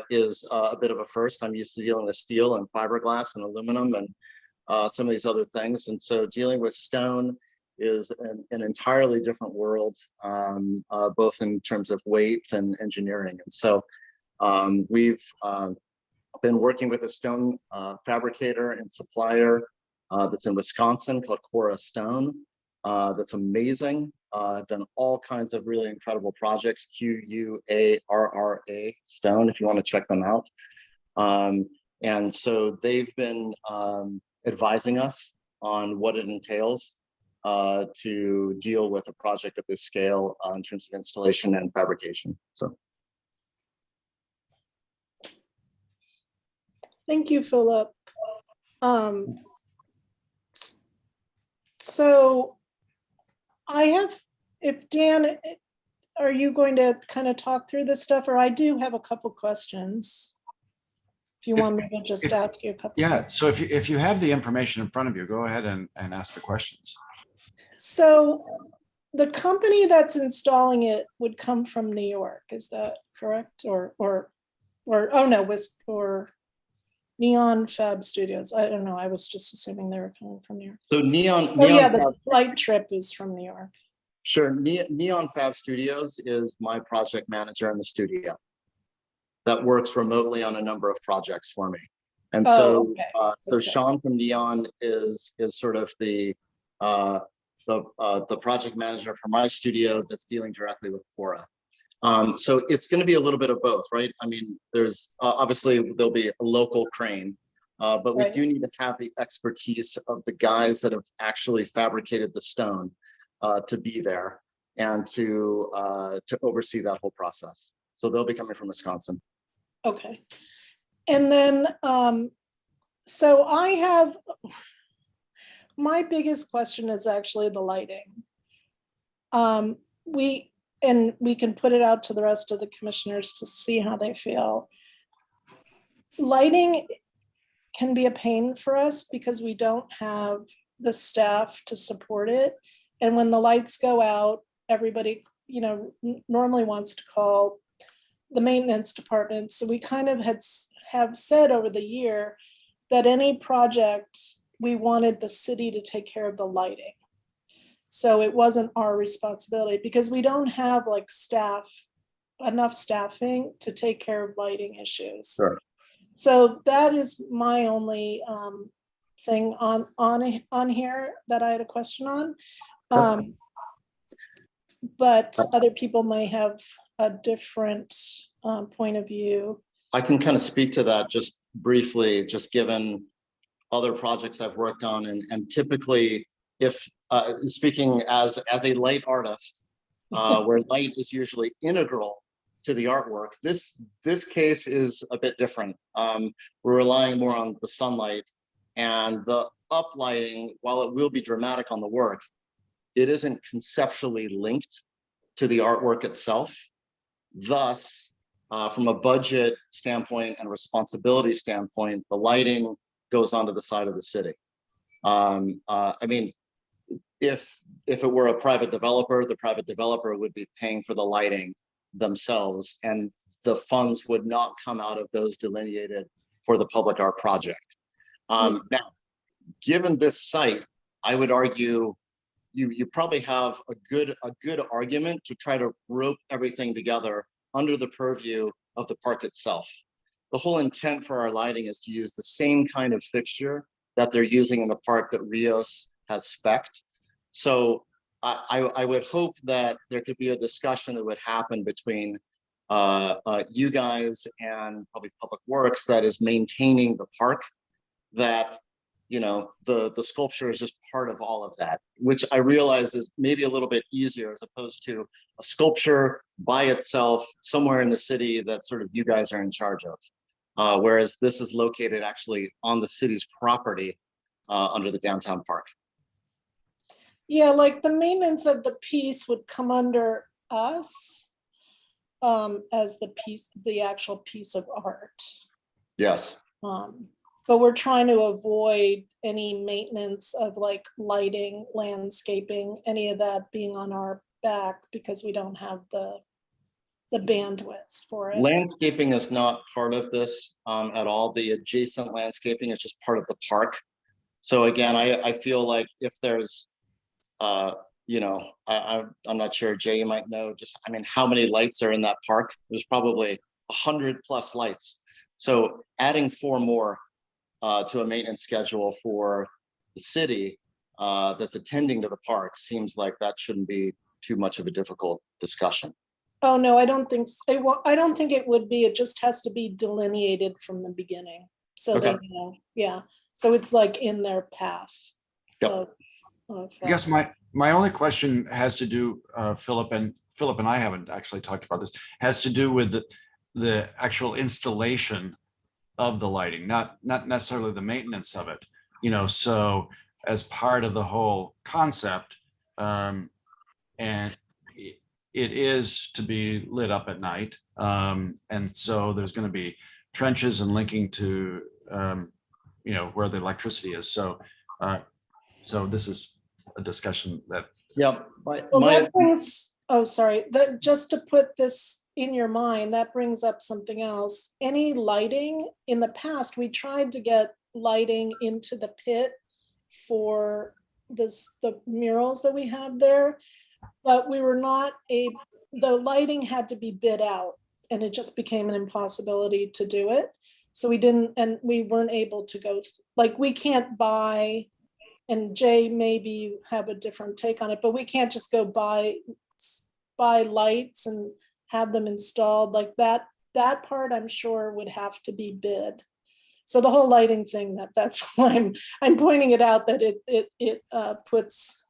is a bit of a first. I'm used to dealing with steel and fiberglass and aluminum and some of these other things. And so dealing with stone is an entirely different world, both in terms of weight and engineering. And so we've been working with a stone fabricator and supplier that's in Wisconsin called Cora Stone. That's amazing. Done all kinds of really incredible projects. QUARRA Stone, if you want to check them out. And so they've been advising us on what it entails to deal with a project of this scale in terms of installation and fabrication. So. Thank you, Philip. So I have, if Dan, are you going to kind of talk through this stuff, or I do have a couple questions. If you want me to just ask you a couple. Yeah, so if you have the information in front of you, go ahead and ask the questions. So the company that's installing it would come from New York, is that correct? Or oh no, or Neon Fab Studios. I don't know. I was just assuming they were coming from New York. So Neon. Oh yeah, the Fab, flight trip is from New York. sure. Neon Fab Studios is my project manager in the studio that works remotely on a number of projects for me. And so, okay. So Sean from Neon is sort of the project manager for my studio that's dealing directly with Cora. So it's going to be a little bit of both, right? I mean, there's obviously there'll be a local crane, but we do need to have the expertise of the guys that have actually fabricated the stone to be there and to oversee that whole process. So they'll be coming from Wisconsin. Okay. And then, so I have, my biggest question is actually the lighting. We can put it out to the rest of the commissioners to see how they feel. Lighting can be a pain for us because we don't have the staff to support it. And when the lights go out, everybody, normally wants to call the maintenance department. So we kind of have said over the year that any project, we wanted the city to take care of the lighting. So it wasn't our responsibility because we don't have like enough staffing to take care of lighting issues. Sure. So that is my only thing on here that I had a question on. But other people may have a different point of view. I can kind of speak to that just briefly, just given other projects I've worked on, and typically, if speaking as a light artist, where light is usually integral to the artwork, this case is a bit different. We're relying more on the sunlight and the uplighting. While it will be dramatic on the work, it isn't conceptually linked to the artwork itself. Thus, from a budget standpoint and responsibility standpoint, the lighting goes onto the side of the city. I mean, if it were a private developer, the private developer would be paying for the lighting themselves, and the funds would not come out of those delineated for the public art project. Now, given this site, I would argue you probably have a good argument to try to rope everything together under the purview of the park itself. The whole intent for our lighting is to use the same kind of fixture that they're using in the park that Rios has spec'd. So I would hope that there could be a discussion that would happen between you guys and probably Public Works that is maintaining the park, that the sculpture is just part of all of that, which I realize is maybe a little bit easier as opposed to a sculpture by itself somewhere in the city that sort of you guys are in charge of. Whereas this is located actually on the city's property under the downtown park. Yeah, like the maintenance of the piece would come under us as the actual piece of art. Yes. But we're trying to avoid any maintenance of like lighting, landscaping, any of that being on our back because we don't have the bandwidth for it. Landscaping is not part of this at all. The adjacent landscaping is just part of the park. So again, I feel like if there's, I'm not sure, Jay, you might know, how many lights are in that park? There's probably 100+ lights. So adding 4 more to a maintenance schedule for the city that's attending to the park, seems like that shouldn't be too much of a difficult discussion. Oh, no, I don't think, I don't think it would be. It just has to be delineated from the beginning. So Okay. that, yeah, so it's like in their path. Yep. of, I guess my only question has to do, Philip and I haven't actually talked about this, has to do with the actual installation of the lighting, not necessarily the maintenance of it. So as part of the whole concept, and it is to be lit up at night. And so there's going to be trenches and linking to, where the electricity is. So this is a discussion that. Yeah. Well, that brings, oh, sorry, that just to put this in your mind, that brings up something else. Any lighting in the past, we tried to get lighting into the pit for the murals that we have there, but we were not the lighting had to be bid out, and it just became an impossibility to do it. So we didn't, and we weren't able to go, like, we can't buy, and Jay maybe have a different take on it, but we can't just go buy lights and have them installed like that. That part I'm sure would have to be bid. So the whole lighting thing, that's why I'm pointing it out, that it puts,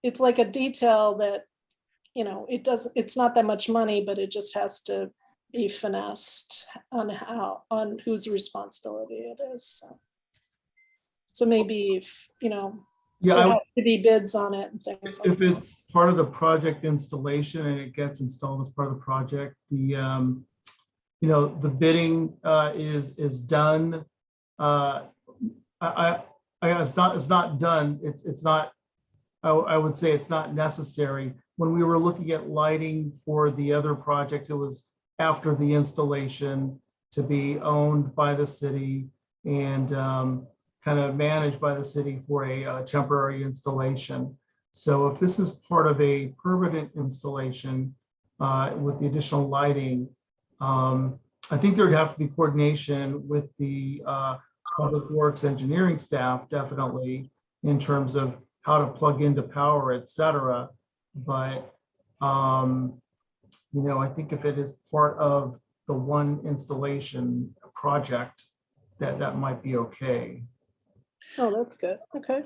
it's like a detail that, it's not that much money, but it just has to be finessed on whose responsibility it is. So maybe if, Yeah, there have to be bids on it and things like if it's part of the project installation and it gets installed as part of the project, the bidding is done. It's not done. It's not. I would say it's not necessary. When we were looking at lighting for the other projects, it was after the installation to be owned by the city and kind of managed by the city for a temporary installation. So if this is part of a permanent installation with the additional lighting, I think there'd have to be coordination with the Public Works engineering staff, definitely, in terms of how to plug into power, et cetera. But, I think if it is part of the one installation project, that might be okay. Oh, that's good. Okay.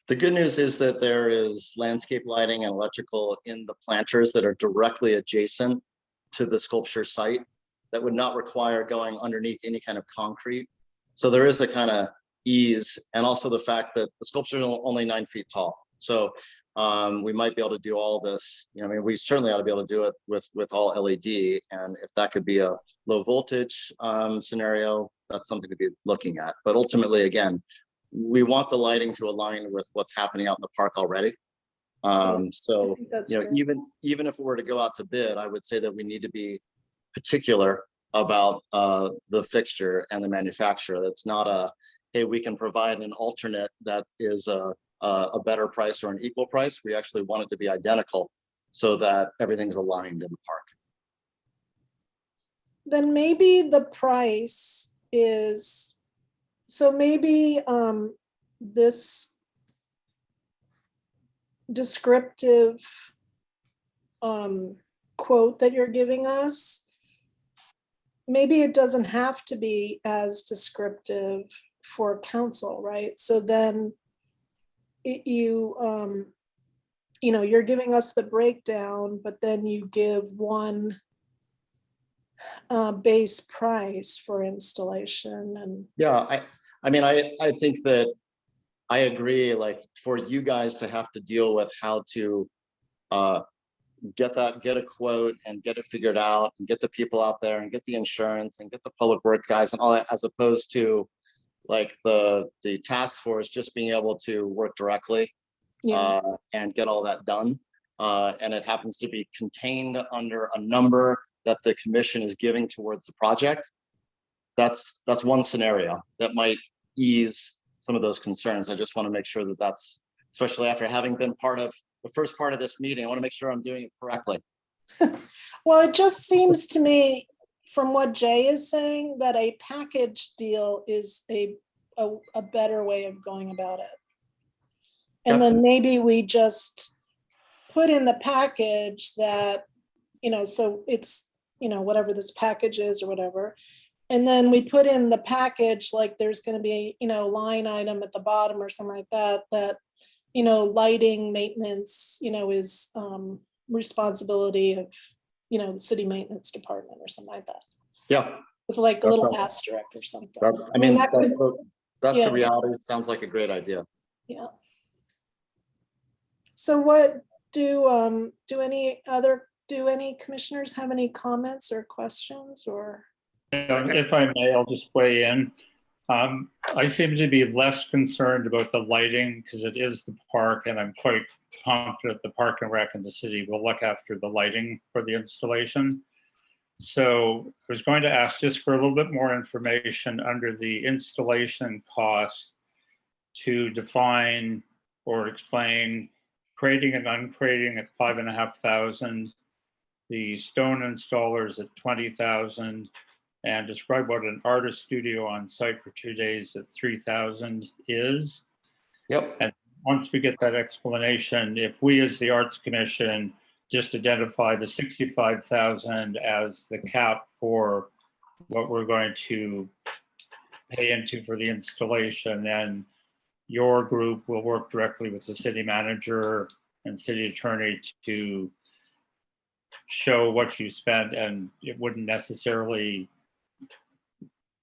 The good news is that there is landscape lighting and electrical in the planters that are directly adjacent to the sculpture site that would not require going underneath any kind of concrete. So there is a kind of ease, and also the fact that the sculpture is only 9 feet tall. So we might be able to do all this. We certainly ought to be able to do it with all LED. And if that could be a low voltage scenario, that's something to be looking at. But ultimately, again, we want the lighting to align with what's happening out in the park already. So, even if we were to go out to bid, I would say that we need to be particular about the fixture and the manufacturer. That's not a, hey, we can provide an alternate that is a better price or an equal price. We actually want it to be identical so that everything's aligned in the park. Then maybe the price is, so maybe this descriptive quote that you're giving us, maybe it doesn't have to be as descriptive for council, right? So then you're giving us the breakdown, but then you give one base price for installation. And yeah, I think that I agree, like, for you guys to have to deal with how to get a quote and get it figured out and get the people out there and get the insurance and get the public work guys and all that, as opposed to like the task force just being able to work directly and get all that done. And it happens to be contained under a number that the commission is giving towards the project. That's one scenario that might ease some of those concerns. I just want to make sure that that's, especially after having been part of the first part of this meeting, I want to make sure I'm doing it correctly. Well, it just seems to me, from what Jay is saying, that a package deal is a a better way of going about it. And then maybe we just put in the package that, so it's, whatever this package is or whatever. And then we put in the package, like there's going to be, line item at the bottom or something like that, lighting maintenance, is responsibility of, the city maintenance department or something like that. Yeah. With like a That's little right. asterisk or something. I mean, that could- that's yeah. the reality. It sounds like a great idea. Yeah. So what do any commissioners have any comments or questions or? If I may, I'll just weigh in. I seem to be less concerned about the lighting because it is the park, and I'm quite confident the Park and Rec and the city will look after the lighting for the installation. So I was going to ask just for a little bit more information under the installation cost to define or explain crating and uncrating at $5,500, the stone installers at $20,000, and describe what an artist studio on site for 2 days at $3,000 is. Yep. And once we get that explanation, if we as the Arts Commission just identify the $65,000 as the cap for what we're going to pay into for the installation, then your group will work directly with the city manager and city attorney to show what you spent, and you wouldn't necessarily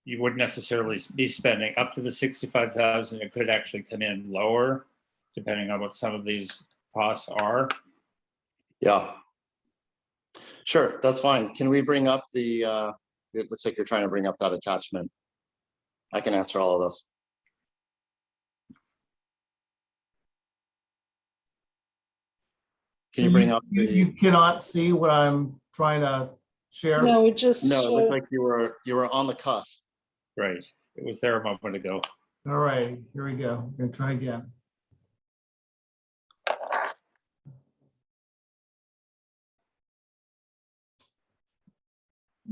be spending up to the $65,000. It could actually come in lower depending on what some of these costs are. Yeah. Sure, that's fine. Can we bring up the, it looks like you're trying to bring up that attachment. I can answer all of those. Can you bring up the? You cannot see what I'm trying to share? No, we just. No, it looked like you were on the cusp. Right. It was there a moment ago. All right, here we go. We're gonna try again.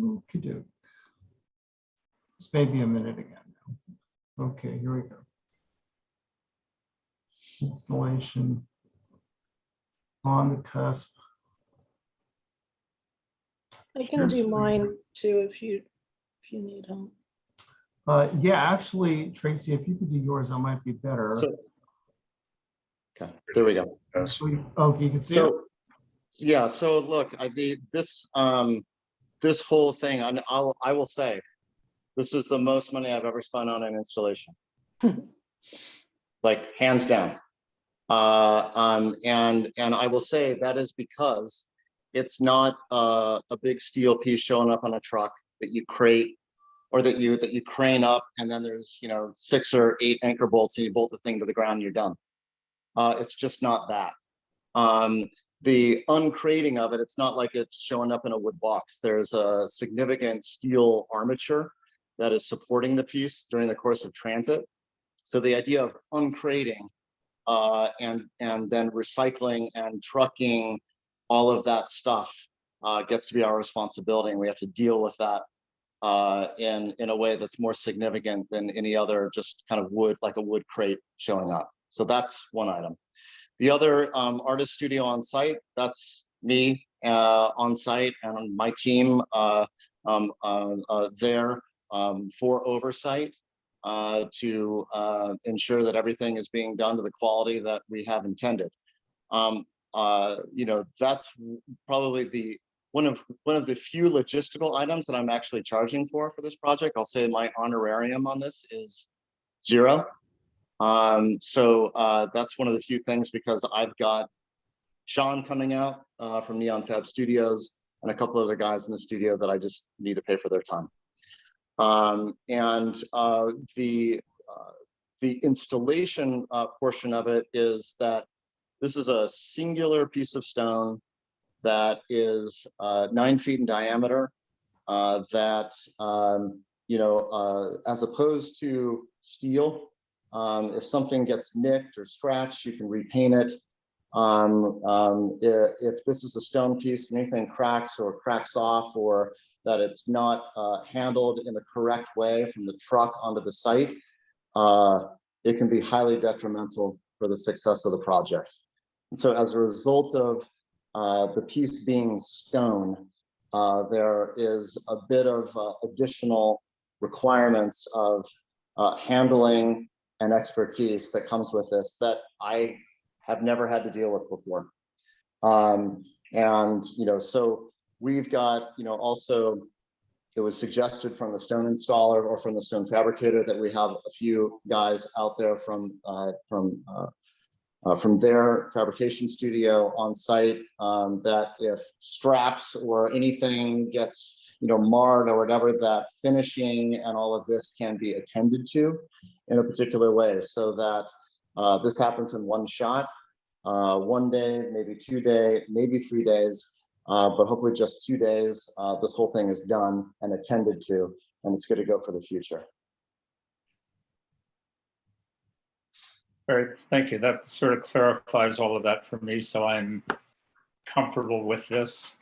Okay, this may be a minute again. Okay, here we go. Installation on the cusp. I can do mine too if you need help. Yeah, actually, Tracy, if you could do yours, that might be better. So, okay, there we go. Oh, you can see it? So, yeah, so look, this whole thing, I will say, this is the most money I've ever spent on an installation. Like hands down. And I will say that is because it's not a big steel piece showing up on a truck that you crate or that you crane up, and then there's 6 or 8 anchor bolts and you bolt the thing to the ground and you're done. It's just not that. The uncrating of it, it's not like it's showing up in a wood box. There's a significant steel armature that is supporting the piece during the course of transit. So the idea of uncrating and then recycling and trucking all of that stuff gets to be our responsibility, and we have to deal with that in a way that's more significant than any other just kind of wood, like a wood crate showing up. So that's one item. The other artist studio on site, that's me on site and my team there for oversight to ensure that everything is being done to the quality that we have intended. That's probably one of the few logistical items that I'm actually charging for this project. I'll say my honorarium on this is 0. So that's one of the few things, because I've got Sean coming out from Neon Fab Studios and a couple other guys in the studio that I just need to pay for their time. The installation portion of it is that this is a singular piece of stone that is 9 feet in diameter, that, as opposed to steel, if something gets nicked or scratched, you can repaint it. If this is a stone piece, anything cracks or cracks off, or that it's not handled in the correct way from the truck onto the site, it can be highly detrimental for the success of the project. And so as a result of the piece being stone, there is a bit of additional requirements of handling and expertise that comes with this that I have never had to deal with before. And, so we've got, also, it was suggested from the stone installer or from the stone fabricator that we have a few guys out there from their fabrication studio on site, that if straps or anything gets marred or whatever, that finishing and all of this can be attended to in a particular way, so that this happens in one shot, 1 day, maybe 2 days, maybe 3 days, but hopefully just 2 days. This whole thing is done and attended to, and it's good to go for the future. Great, thank you. That sort of clarifies all of that for me, so I'm comfortable with this.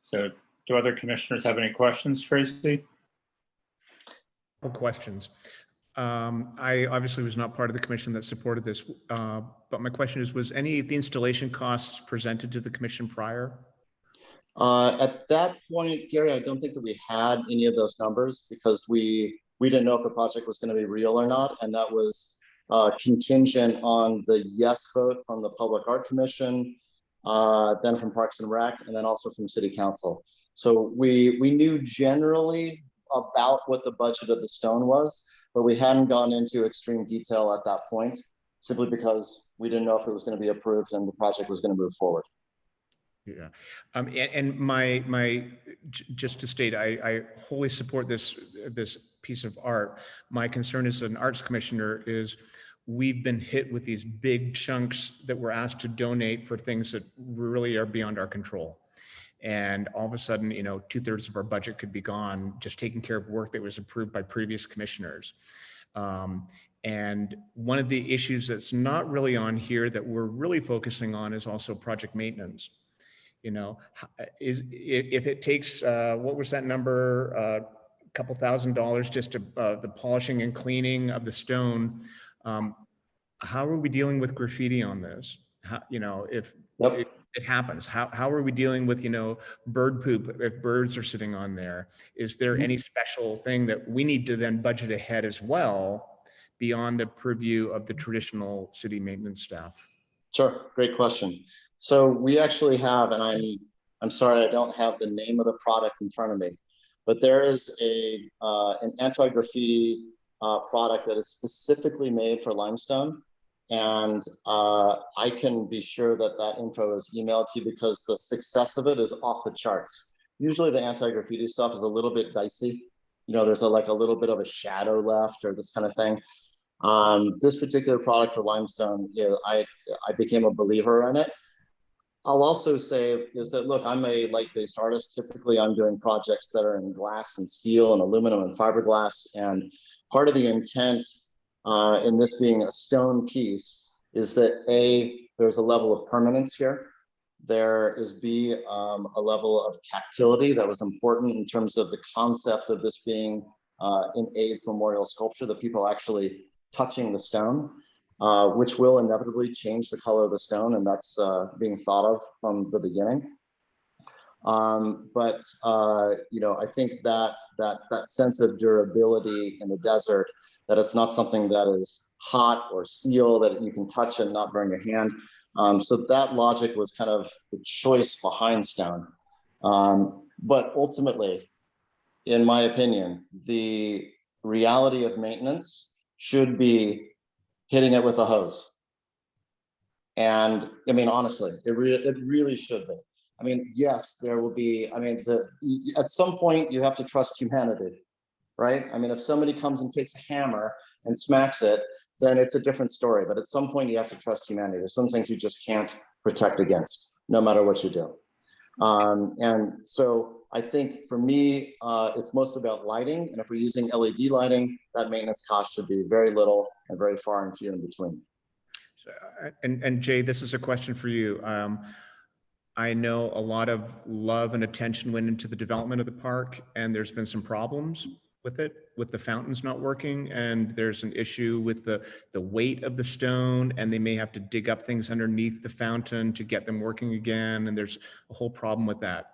So do other commissioners have any questions, Tracy? No questions. I obviously was not part of the commission that supported this, but my question is, was any of the installation costs presented to the commission prior? At that point, Gary, I don't think that we had any of those numbers because we didn't know if the project was going to be real or not, and that was contingent on the yes vote from the Public Art Commission, then from Parks and Rec, and then also from City Council. So we knew generally about what the budget of the stone was, but we hadn't gone into extreme detail at that point, simply because we didn't know if it was going to be approved and the project was going to move forward. Yeah, and just to state, I wholly support this piece of art. My concern as an arts commissioner is we've been hit with these big chunks that we're asked to donate for things that really are beyond our control. And all of a sudden, 2/3 of our budget could be gone just taking care of work that was approved by previous commissioners. And one of the issues that's not really on here that we're really focusing on is also project maintenance. If it takes, what was that number? A couple $1,000 just to the polishing and cleaning of the stone. How are we dealing with graffiti on this? If it happens, how are we dealing with, bird poop if birds are sitting on there? Is there any special thing that we need to then budget ahead as well beyond the purview of the traditional city maintenance staff? Sure, great question. So we actually have, and I'm sorry I don't have the name of the product in front of me, but there is an anti-graffiti product that is specifically made for limestone. And I can be sure that that info is emailed to you because the success of it is off the charts. Usually the anti-graffiti stuff is a little bit dicey. There's like a little bit of a shadow left or this kind of thing. This particular product for limestone, I became a believer in it. I'll also say is that, look, I'm a light-based artist. Typically, I'm doing projects that are in glass and steel and aluminum and fiberglass. And part of the intent in this being a stone piece is that A, there's a level of permanence here. There is B, a level of tactility that was important in terms of the concept of this being an AIDS memorial sculpture, the people actually touching the stone. Which will inevitably change the color of the stone, and that's being thought of from the beginning. But I think that sense of durability in the desert, that it's not something that is hot or steel that you can touch and not burn your hand. So that logic was kind of the choice behind stone. But ultimately, in my opinion, the reality of maintenance should be hitting it with a hose. And I mean, honestly, it really should be. I mean, yes, there will be, at some point you have to trust humanity, right? I mean, if somebody comes and takes a hammer and smacks it, then it's a different story. But at some point you have to trust humanity. There's some things you just can't protect against, no matter what you do. And so I think for me, it's most about lighting. And if we're using LED lighting, that maintenance cost should be very little and very far and few in between. So, and Jay, this is a question for you. I know a lot of love and attention went into the development of the park, and there's been some problems. with it, with the fountains not working, and there's an issue with the weight of the stone, and they may have to dig up things underneath the fountain to get them working again, and there's a whole problem with that.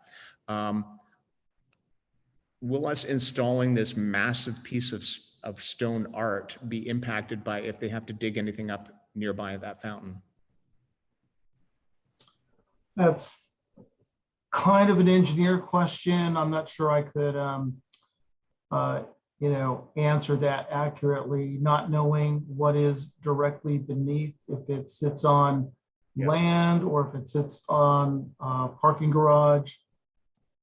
Will us installing this massive piece of stone art be impacted by if they have to dig anything up nearby that fountain? That's kind of an engineer question. I'm not sure I could, answer that accurately, not knowing what is directly beneath, if it sits on land or if it sits on parking garage.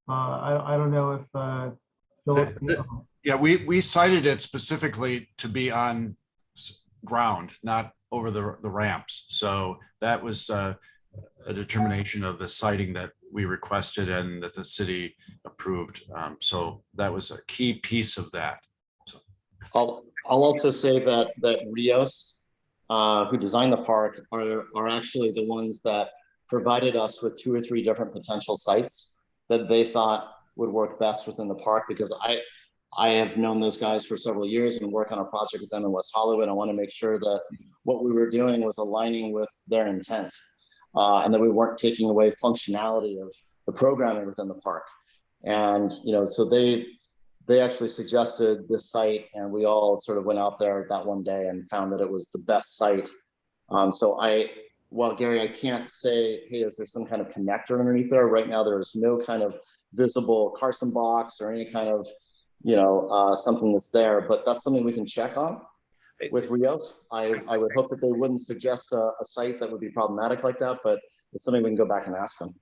I don't know if Philip. Yeah, we cited it specifically to be on ground, not over the ramps. So that was a determination of the siting that we requested and that the city approved. So that was a key piece of that. So. I'll also say that Rios, who designed the park, are actually the ones that provided us with 2 or 3 different potential sites that they thought would work best within the park, because I have known those guys for several years and work on a project with them in West Hollywood. I want to make sure that what we were doing was aligning with their intent, and that we weren't taking away functionality of the programming within the park. And, so they actually suggested this site, and we all sort of went out there that one day and found that it was the best site. Well, Gary, I can't say, hey, is there some kind of connector underneath there? Right now, there is no kind of visible Carson box or any kind of, something that's there, but that's something we can check on with Rios. I would hope that they wouldn't suggest a site that would be problematic like that, but it's something we can go back and ask them.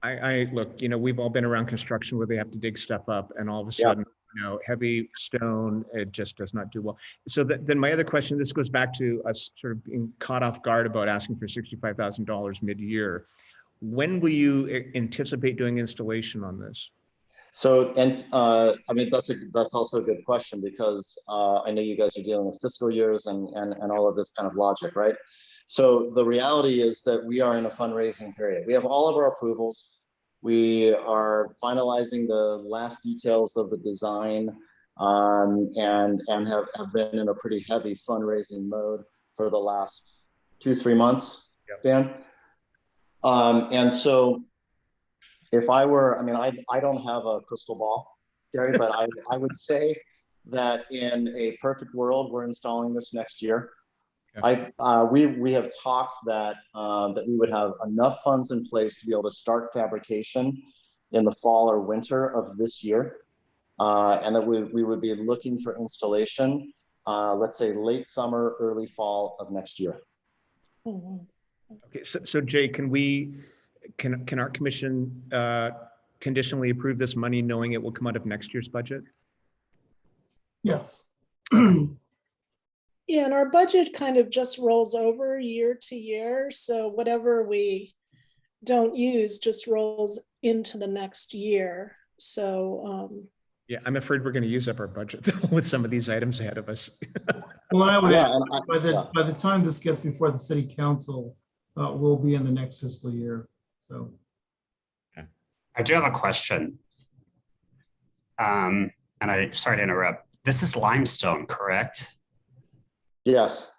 I look, we've all been around construction where they have to dig stuff up, and all of a sudden, heavy stone, it just does not do well. So then my other question, this goes back to us sort of being caught off guard about asking for $65,000 mid-year. When will you anticipate doing installation on this? So, and that's also a good question, because I know you guys are dealing with fiscal years and all of this kind of logic, right? So the reality is that we are in a fundraising period. We have all of our approvals. We are finalizing the last details of the design, and have been in a pretty heavy fundraising mode for the last 2-3 months, Dan. And so if I were, I don't have a crystal ball, Gary, but I would say that in a perfect world, we're installing this next year. Okay. We have talked that we would have enough funds in place to be able to start fabrication in the fall or winter of this year, and that we would be looking for installation, let's say late summer, early fall of next year. Okay, so Jay, can our commission conditionally approve this money knowing it will come out of next year's budget? Yes. Yeah, and our budget kind of just rolls over year to year. So whatever we don't use just rolls into the next year. So yeah, I'm afraid we're going to use up our budget with some of these items ahead of us. Well, I would add, by the time this gets before the city council, we'll be in the next fiscal year. So I do have a question. And sorry to interrupt. This is limestone, correct? Yes.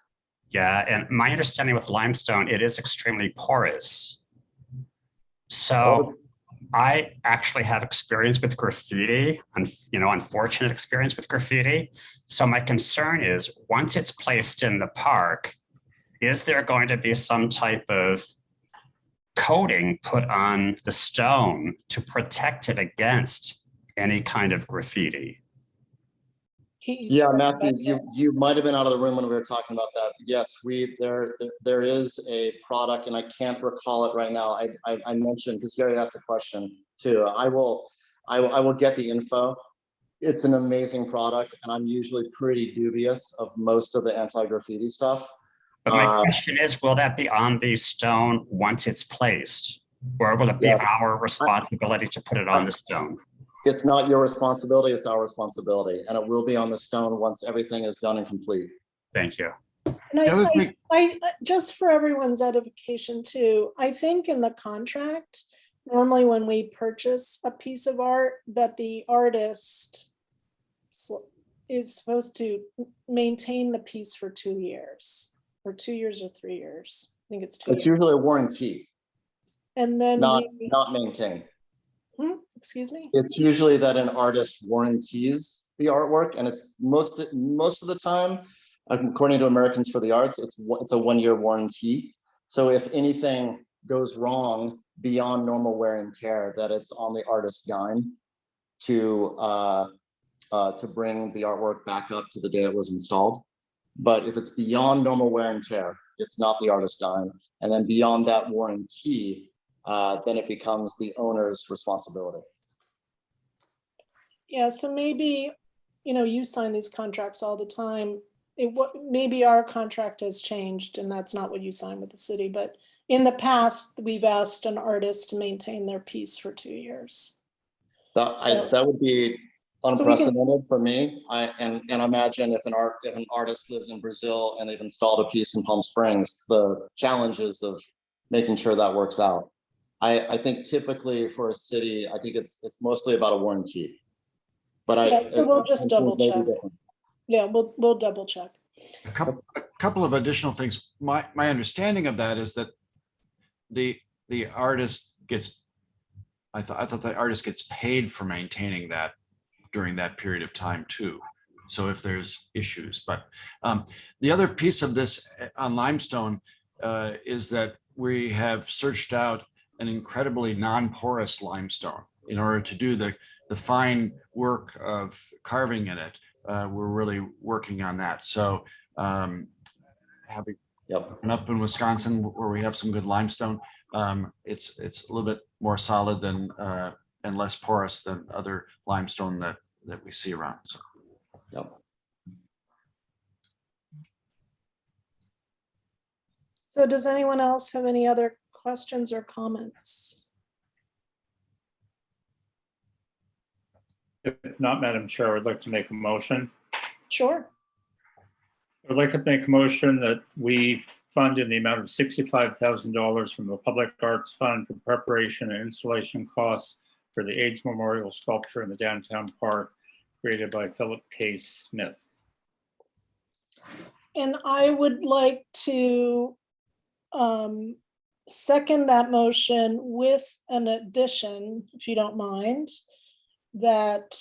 Yeah, and my understanding with limestone, it is extremely porous. So I actually have experience with graffiti, unfortunate experience with graffiti. So my concern is, once it's placed in the park, is there going to be some type of coating put on the stone to protect it against any kind of graffiti? Yeah, Matthew, you might have been out of the room when we were talking about that. Yes, there is a product, and I can't recall it right now. I mentioned, because Gary asked the question too. I will get the info. It's an amazing product, and I'm usually pretty dubious of most of the anti-graffiti stuff. But my question is, will that be on the stone once it's placed, or will it be our responsibility to put it on the stone? It's not your responsibility, it's our responsibility, and it will be on the stone once everything is done and complete. Thank you. And I just for everyone's edification too, I think in the contract, normally when we purchase a piece of art, that the artist is supposed to maintain the piece for 2 years, or 2 years or 3 years. I think it's 2 It's years. usually a warranty, And then not maintain. excuse me? It's usually that an artist warranties the artwork, and it's most of the time, according to Americans for the Arts, it's a 1-year warranty. So if anything goes wrong beyond normal wear and tear, that it's on the artist's dime to bring the artwork back up to the day it was installed. But if it's beyond normal wear and tear, it's not the artist's dime. And then beyond that warranty, then it becomes the owner's responsibility. Yeah, so maybe, you sign these contracts all the time. Maybe our contract has changed and that's not what you sign with the city, but in the past, we've asked an artist to maintain their piece for 2 years. That would be unprecedented for me. And imagine if an artist lives in Brazil and they've installed a piece in Palm Springs, the challenges of making sure that works out. I think typically for a city, I think it's mostly about a warranty. But So we'll just double check. Different. Yeah, we'll double check. A couple of additional things. My understanding of that is that the artist gets, I thought the artist gets paid for maintaining that during that period of time too. So if there's issues, but the other piece of this on limestone is that we have searched out an incredibly non-porous limestone in order to do the fine work of carving in it. We're really working on that. So having been up in Wisconsin where we have some good limestone, it's a little bit more solid than and less porous than other limestone that we see around. So. Yep. So does anyone else have any other questions or comments? If not, Madam Chair, I'd like to make a motion. Sure. I'd like to make a motion that we fund in the amount of $65,000 from the Public Arts Fund for preparation and installation costs for the AIDS Memorial sculpture in the downtown park created by Philip K. Smith. And I would like to second that motion with an addition, if you don't mind, that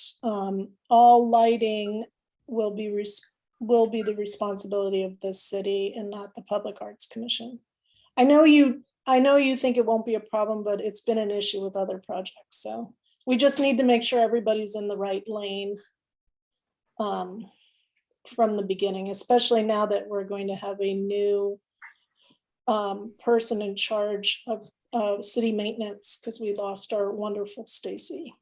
all lighting will be the responsibility of the city and not the Public Arts Commission. I know you think it won't be a problem, but it's been an issue with other projects. So we just need to make sure everybody's in the right lane from the beginning, especially now that we're going to have a new person in charge of city maintenance because we lost our wonderful Stacy.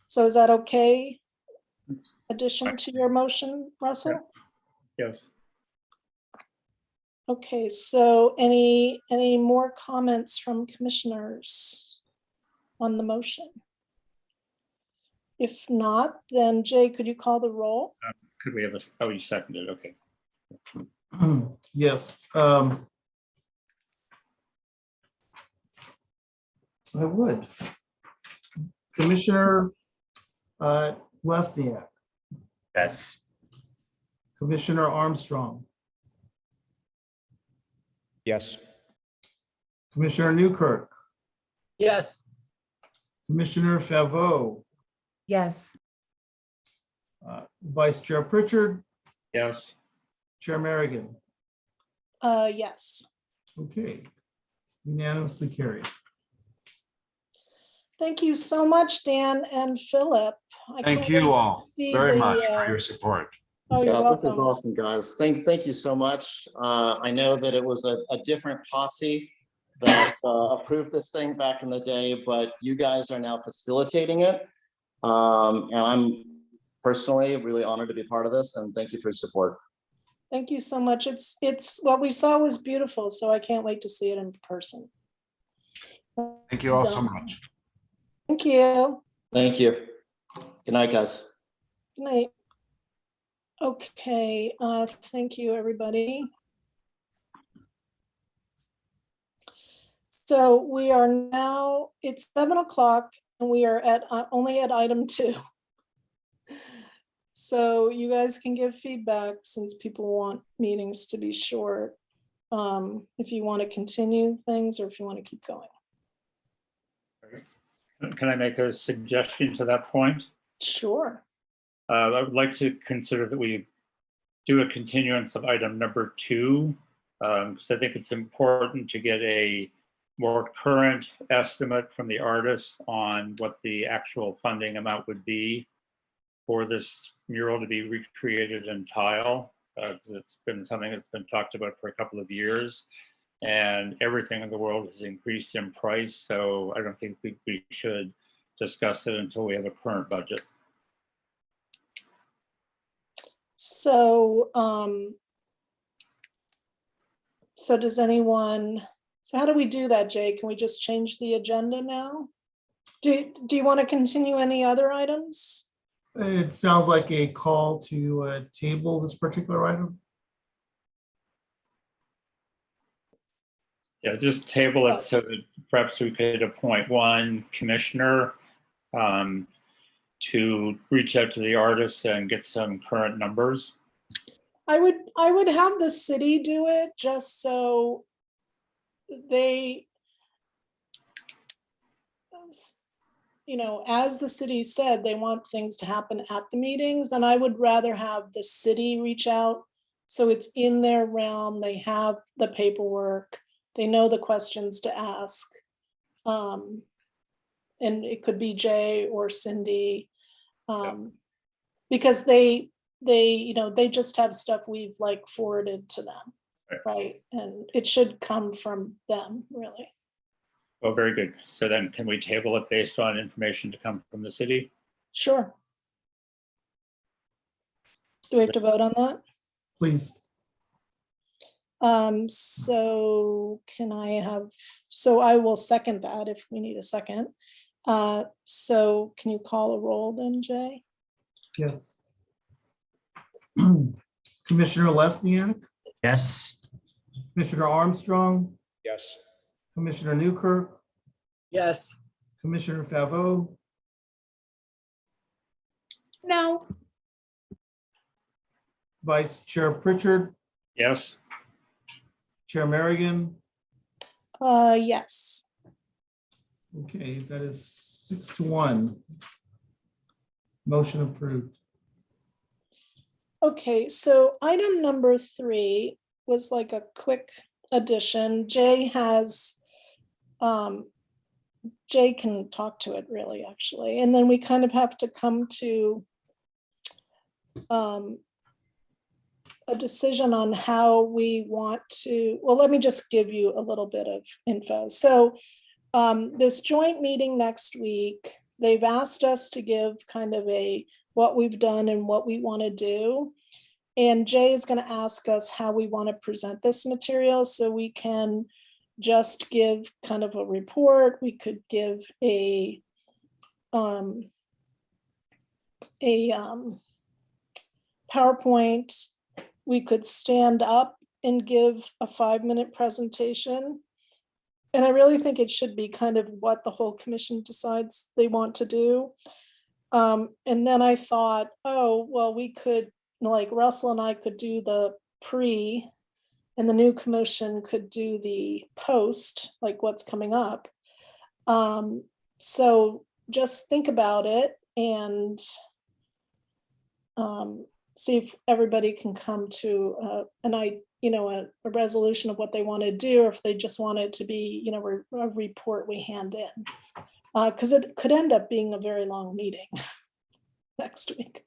So is that okay? Addition to your motion, Russell? Yes. Okay, so any more comments from commissioners on the motion? If not, then Jay, could you call the roll? Could we have a, oh, you seconded, okay. Yes. I would. Commissioner Wozniak, Yes. Commissioner Armstrong, Yes. Commissioner Newkirk, Yes. Commissioner Favreau, Yes. Vice Chair Pritchard, Yes. Chair Merrigan. Yes. Okay. Unanimously carried. Thank you so much, Dan and Philip. I Thank can't you wait to all see very the, much for your support. Oh, you're Yeah, this is welcome. awesome, guys. Thank you so much. I know that it was a different posse that approved this thing back in the day, but you guys are now facilitating it. And I'm personally really honored to be part of this, and thank you for your support. Thank you so much. It's what we saw was beautiful, so I can't wait to see it in person. Thank you all so much. Thank you. Thank you. Good night, guys. Good night. Okay, thank you, everybody. So we are now, it's 7 o'clock And we are at only at item 2. So you guys can give feedback since people want meetings to be short. If you want to continue things or if you want to keep going. Can I make a suggestion to that point? Sure. I would like to consider that we do a continuance of item number 2, because I think it's important to get a more current estimate from the artist on what the actual funding amount would be for this mural to be recreated in tile. Because it's been something that's been talked about for a couple of years, and everything in the world has increased in price. So I don't think we should discuss it until we have a current budget. So, so does anyone, so how do we do that, Jay? Can we just change the agenda now? Do you want to continue any other items? It sounds like a call to table this particular item. Yeah, just table it so that perhaps we could appoint one commissioner to reach out to the artists and get some current numbers. I would have the city do it just so they, you know, as the city said, they want things to happen at the meetings, and I would rather have the city reach out. So it's in their realm, they have the paperwork, they know the questions to ask. And it could be Jay or Cindy, because they, you know, they just have stuff we've like forwarded to them, right? And it should come from them, really. Oh, very good. So then can we table it based on information to come from the city? Sure. Do we have to vote on that? Please. So can I have, so I will second that if we need a second. So can you call a roll then, Jay? Yes. Commissioner Lesniak, Yes. Commissioner Armstrong, Yes. Commissioner Newkirk, Yes. Commissioner Favreau, No. Vice Chair Pritchard, Yes. Chair Merrigan. Yes. Okay, that is 6-1. Motion approved. Okay, so item number 3 was like a quick addition. Jay has, Jay can talk to it really, actually. And then we kind of have to come to a decision on how we want to, well, let me just give you a little bit of info. So this joint meeting next week, they've asked us to give kind of a what we've done and what we want to do. And Jay is going to ask us how we want to present this material, so we can just give kind of a report. We could give a PowerPoint. We could stand up and give a 5-minute presentation. And I really think it should be kind of what the whole commission decides they want to do. And then I thought, oh, well, we could, like Russell and I could do the pre, and the new commission could do the post, like what's coming up. So just think about it and see if everybody can come to a resolution of what they want to do, or if they just want it to be, you know, a report we hand in. Because it could end up being a very long meeting next week.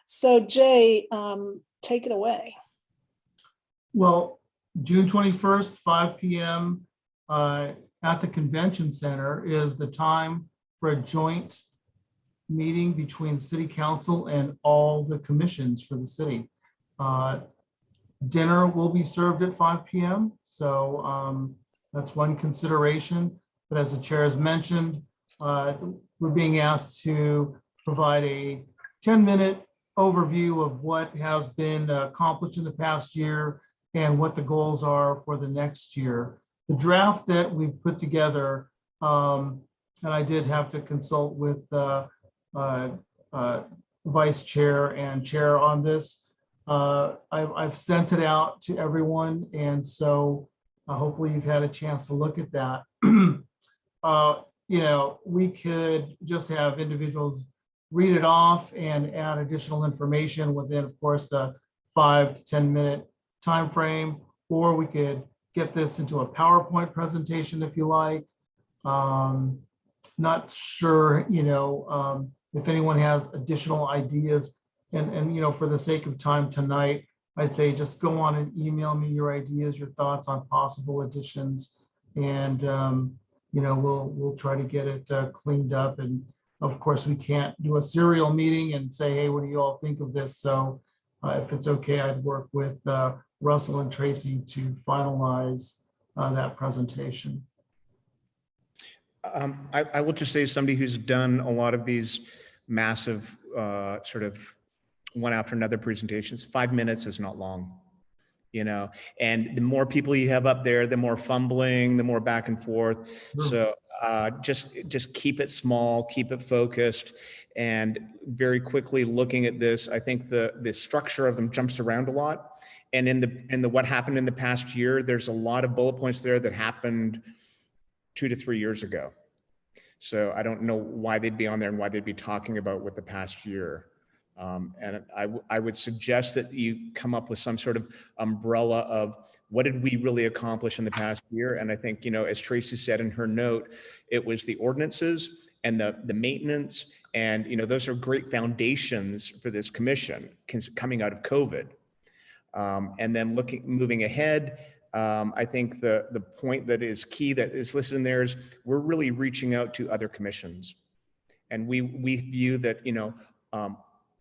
So Jay, take it away. Well, June 21st, 5 p.m. At the Convention Center is the time for a joint meeting between City Council and all the commissions for the city. Dinner will be served at 5 p.m. So that's one consideration. But as the chair has mentioned, we're being asked to provide a 10-minute overview of what has been accomplished in the past year and what the goals are for the next year. The draft that we've put together and I did have to consult with vice chair and chair on this. I've sent it out to everyone, and so hopefully you've had a chance to look at that. We could just have individuals read it off and add additional information within, of course, the 5 to 10 minute time frame, or we could get this into a PowerPoint presentation if you like. Not sure, if anyone has additional ideas, and for the sake of time tonight, I'd say just go on and email me your ideas, your thoughts on possible additions, and we'll try to get it cleaned up. And of course, we can't do a serial meeting and say, hey, what do you all think of this? So if it's okay, I'd work with Russell and Tracy to finalize that presentation. I will just say, as somebody who's done a lot of these massive sort of one after another presentations, 5 minutes is not long, and the more people you have up there, the more fumbling, the more back and forth. So just keep it small, keep it focused, and very quickly looking at this, I think the structure of them jumps around a lot. And in the what happened in the past year, there's a lot of bullet points there that happened 2 to 3 years ago. So I don't know why they'd be on there and why they'd be talking about what the past year. And I would suggest that you come up with some sort of umbrella of what did we really accomplish in the past year. And I think, as Tracy said in her note, it was the ordinances and the maintenance. And, those are great foundations for this commission coming out of COVID. And then moving ahead, I think the point that is key that is listed in there is we're really reaching out to other commissions. And we view that,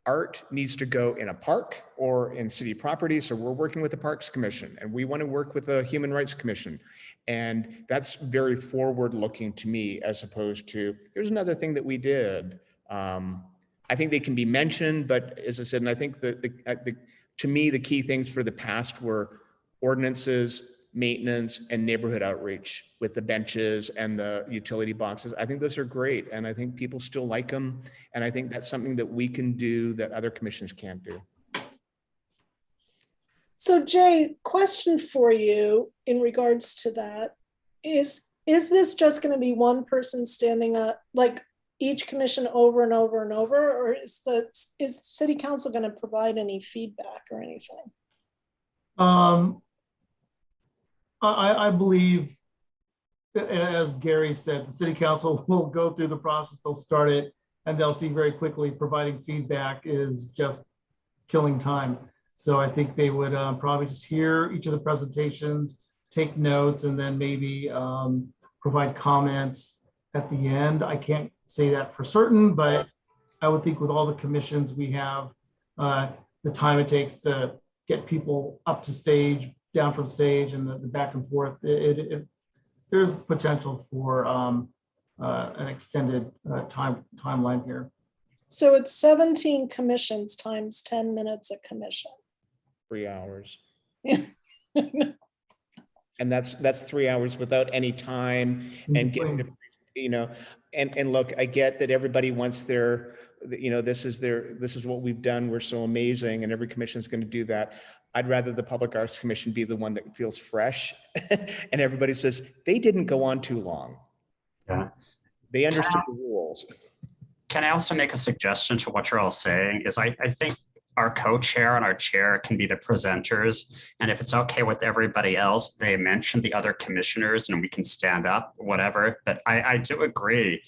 art needs to go in a park or in city property. So we're working with the Parks Commission, and we want to work with the Human Rights Commission. And that's very forward looking to me, as opposed to, here's another thing that we did. I think they can be mentioned, but as I said, and I think to me, the key things for the past were ordinances, maintenance, and neighborhood outreach with the benches and the utility boxes. I think those are great. And I think people still like them. And I think that's something that we can do that other commissions can't do. So Jay, question for you in regards to that. Is this just going to be one person standing up, like each commission over and over and over, or is city council going to provide any feedback or anything? I believe, as Gary said, the city council will go through the process, they'll start it, and they'll see very quickly providing feedback is just killing time. So I think they would probably just hear each of the presentations, take notes, and then maybe provide comments at the end. I can't say that for certain, but I would think with all the commissions we have, the time it takes to get people up to stage, down from stage, and the back and forth, there's potential for an extended timeline here. So it's 17 commissions times 10 minutes a commission. 3 hours. Yeah. And that's 3 hours without any time and getting the, and look, I get that everybody wants their, this is what we've done. We're so amazing. And every commission is going to do that. I'd rather the Public Arts Commission be the one that feels fresh and everybody says they didn't go on too long. Yeah. They understood the rules. Can I also make a suggestion to what you're all saying? Is I think our co-chair and our chair can be the presenters. And if it's okay with everybody else, they mention the other commissioners and we can stand up, whatever. But I do agree.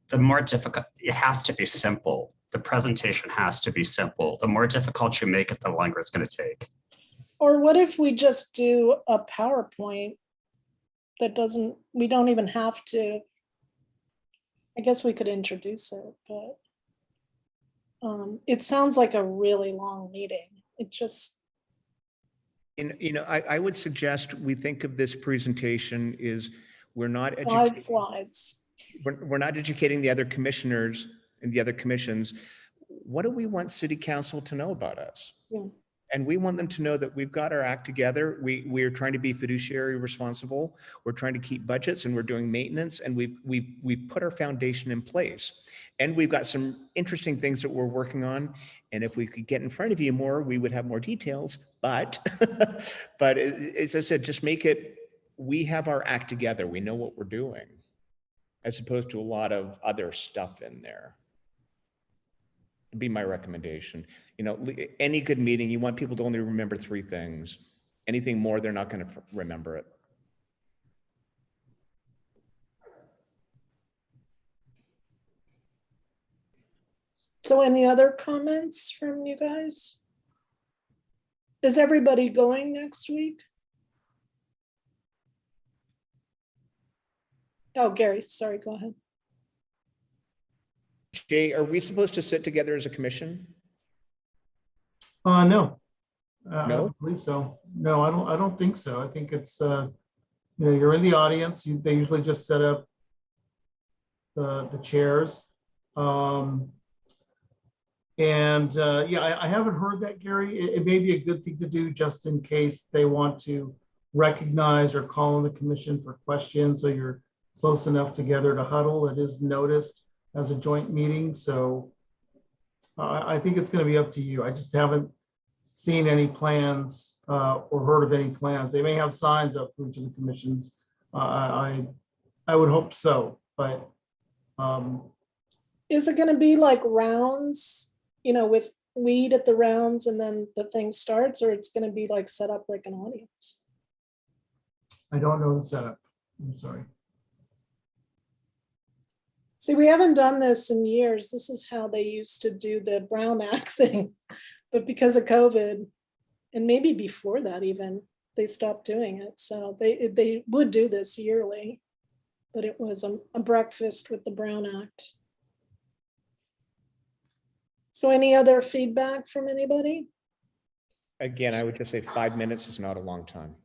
The more difficult, it has to be simple. The presentation has to be simple. The more difficult you make it, the longer it's going to take. Or what if we just do a PowerPoint that we don't even have to, I guess we could introduce it, but it sounds like a really long meeting. It just. I would suggest we think of this presentation is we're not Slides. We're not educating the other commissioners and the other commissions. What do we want city council to know about us? Yeah. And we want them to know that we've got our act together. We're trying to be fiduciary responsible. We're trying to keep budgets and we're doing maintenance and we've put our foundation in place. And we've got some interesting things that we're working on. And if we could get in front of you more, we would have more details. But, but as I said, just make it, we have our act together. We know what we're doing, as opposed to a lot of other stuff in there. It'd be my recommendation. You know, any good meeting, you want people to only remember 3 things. Anything more, they're not going to remember it. So any other comments from you guys? Is everybody going next week? Oh, Gary, sorry, go ahead. Jay, are we supposed to sit together as a commission? No. I No? don't believe so. No, I don't think so. I think it's, you know, you're in the audience. They usually just set up the chairs. Yeah, I haven't heard that, Gary. It may be a good thing to do just in case they want to recognize or call on the commission for questions. So you're close enough together to huddle. It is noticed as a joint meeting. So I think it's going to be up to you. I just haven't seen any plans or heard of any plans. They may have signs up for each of the commissions. I would hope so, but. Is it going to be like rounds, you know, with weed at the rounds and then the thing starts, or it's going to be like set up like an audience? I don't know the setup. I'm sorry. See, we haven't done this in years. This is how they used to do the Brown Act thing. But because of COVID, and maybe before that even, they stopped doing it. So they would do this yearly, but it was a breakfast with the Brown Act. So any other feedback from anybody? Again, I would just say 5 minutes is not a long time.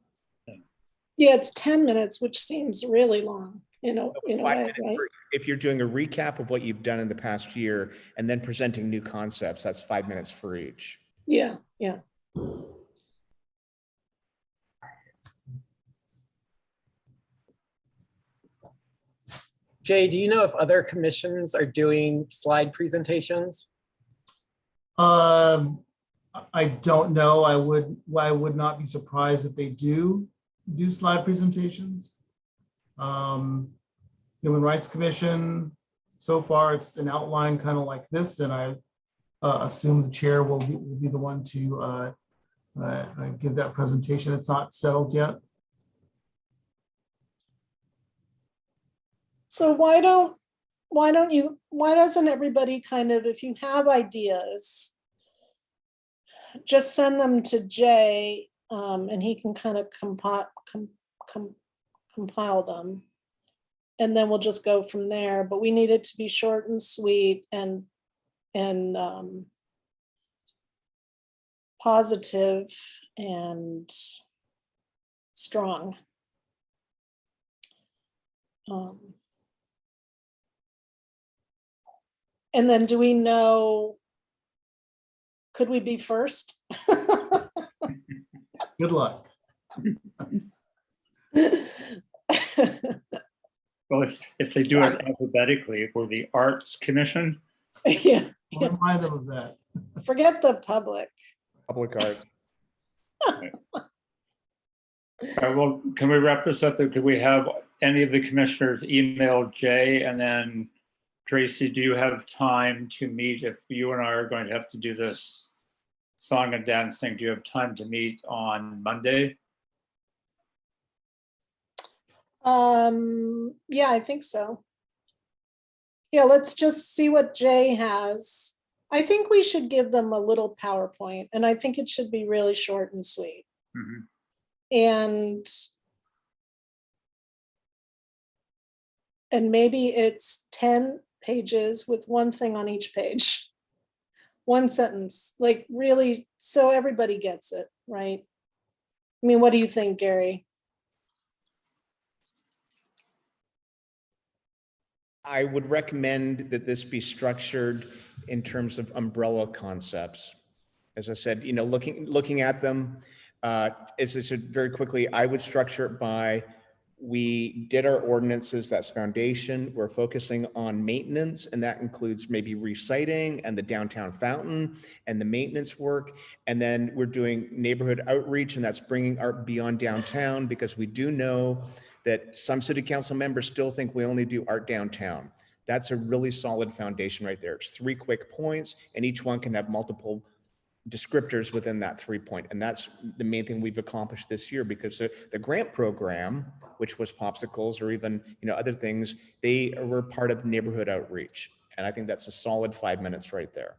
Yeah, it's 10 minutes, which seems really long, you know, in a 5 way, minutes right? if you're doing a recap of what you've done in the past year and then presenting new concepts, that's 5 minutes for each. Yeah, yeah. Jay, do you know if other commissions are doing slide presentations? I don't know. I would not be surprised if they do slide presentations. Human Rights Commission, so far it's an outline kind of like this, and I assume the chair will be the one to give that presentation. It's not settled yet. So why doesn't everybody kind of, if you have ideas, just send them to Jay and he can kind of compile them. And then we'll just go from there. But we need it to be short and sweet and positive and strong. And then do we know, could we be first? Good luck. Well, if they do it alphabetically for the Arts Commission, Yeah, I'll remind them of that. forget the public. Public art. well, can we wrap this up? Could we have any of the commissioners email Jay, and then Tracy, do you have time to meet if you and I are going to have to do this song and dance thing? Do you have time to meet on Monday? Yeah, I think so. Yeah, let's just see what Jay has. I think we should give them a little PowerPoint, and I think it should be really short and sweet. Mhm. And maybe it's 10 pages with one thing on each page. One sentence, like really, so everybody gets it, right? I mean, what do you think, Gary? I would recommend that this be structured in terms of umbrella concepts. As I said, looking at them, as I said very quickly, I would structure it by, we did our ordinances, that's foundation. We're focusing on maintenance, and that includes maybe reciting and the downtown fountain and the maintenance work. And then we're doing neighborhood outreach, and that's bringing art beyond downtown, because we do know that some city council members still think we only do art downtown. That's a really solid foundation right there. It's 3 quick points, and each one can have multiple descriptors within that 3 point. And that's the main thing we've accomplished this year, because the grant program, which was popsicles or even, other things, they were part of neighborhood outreach. And I think that's a solid 5 minutes right there.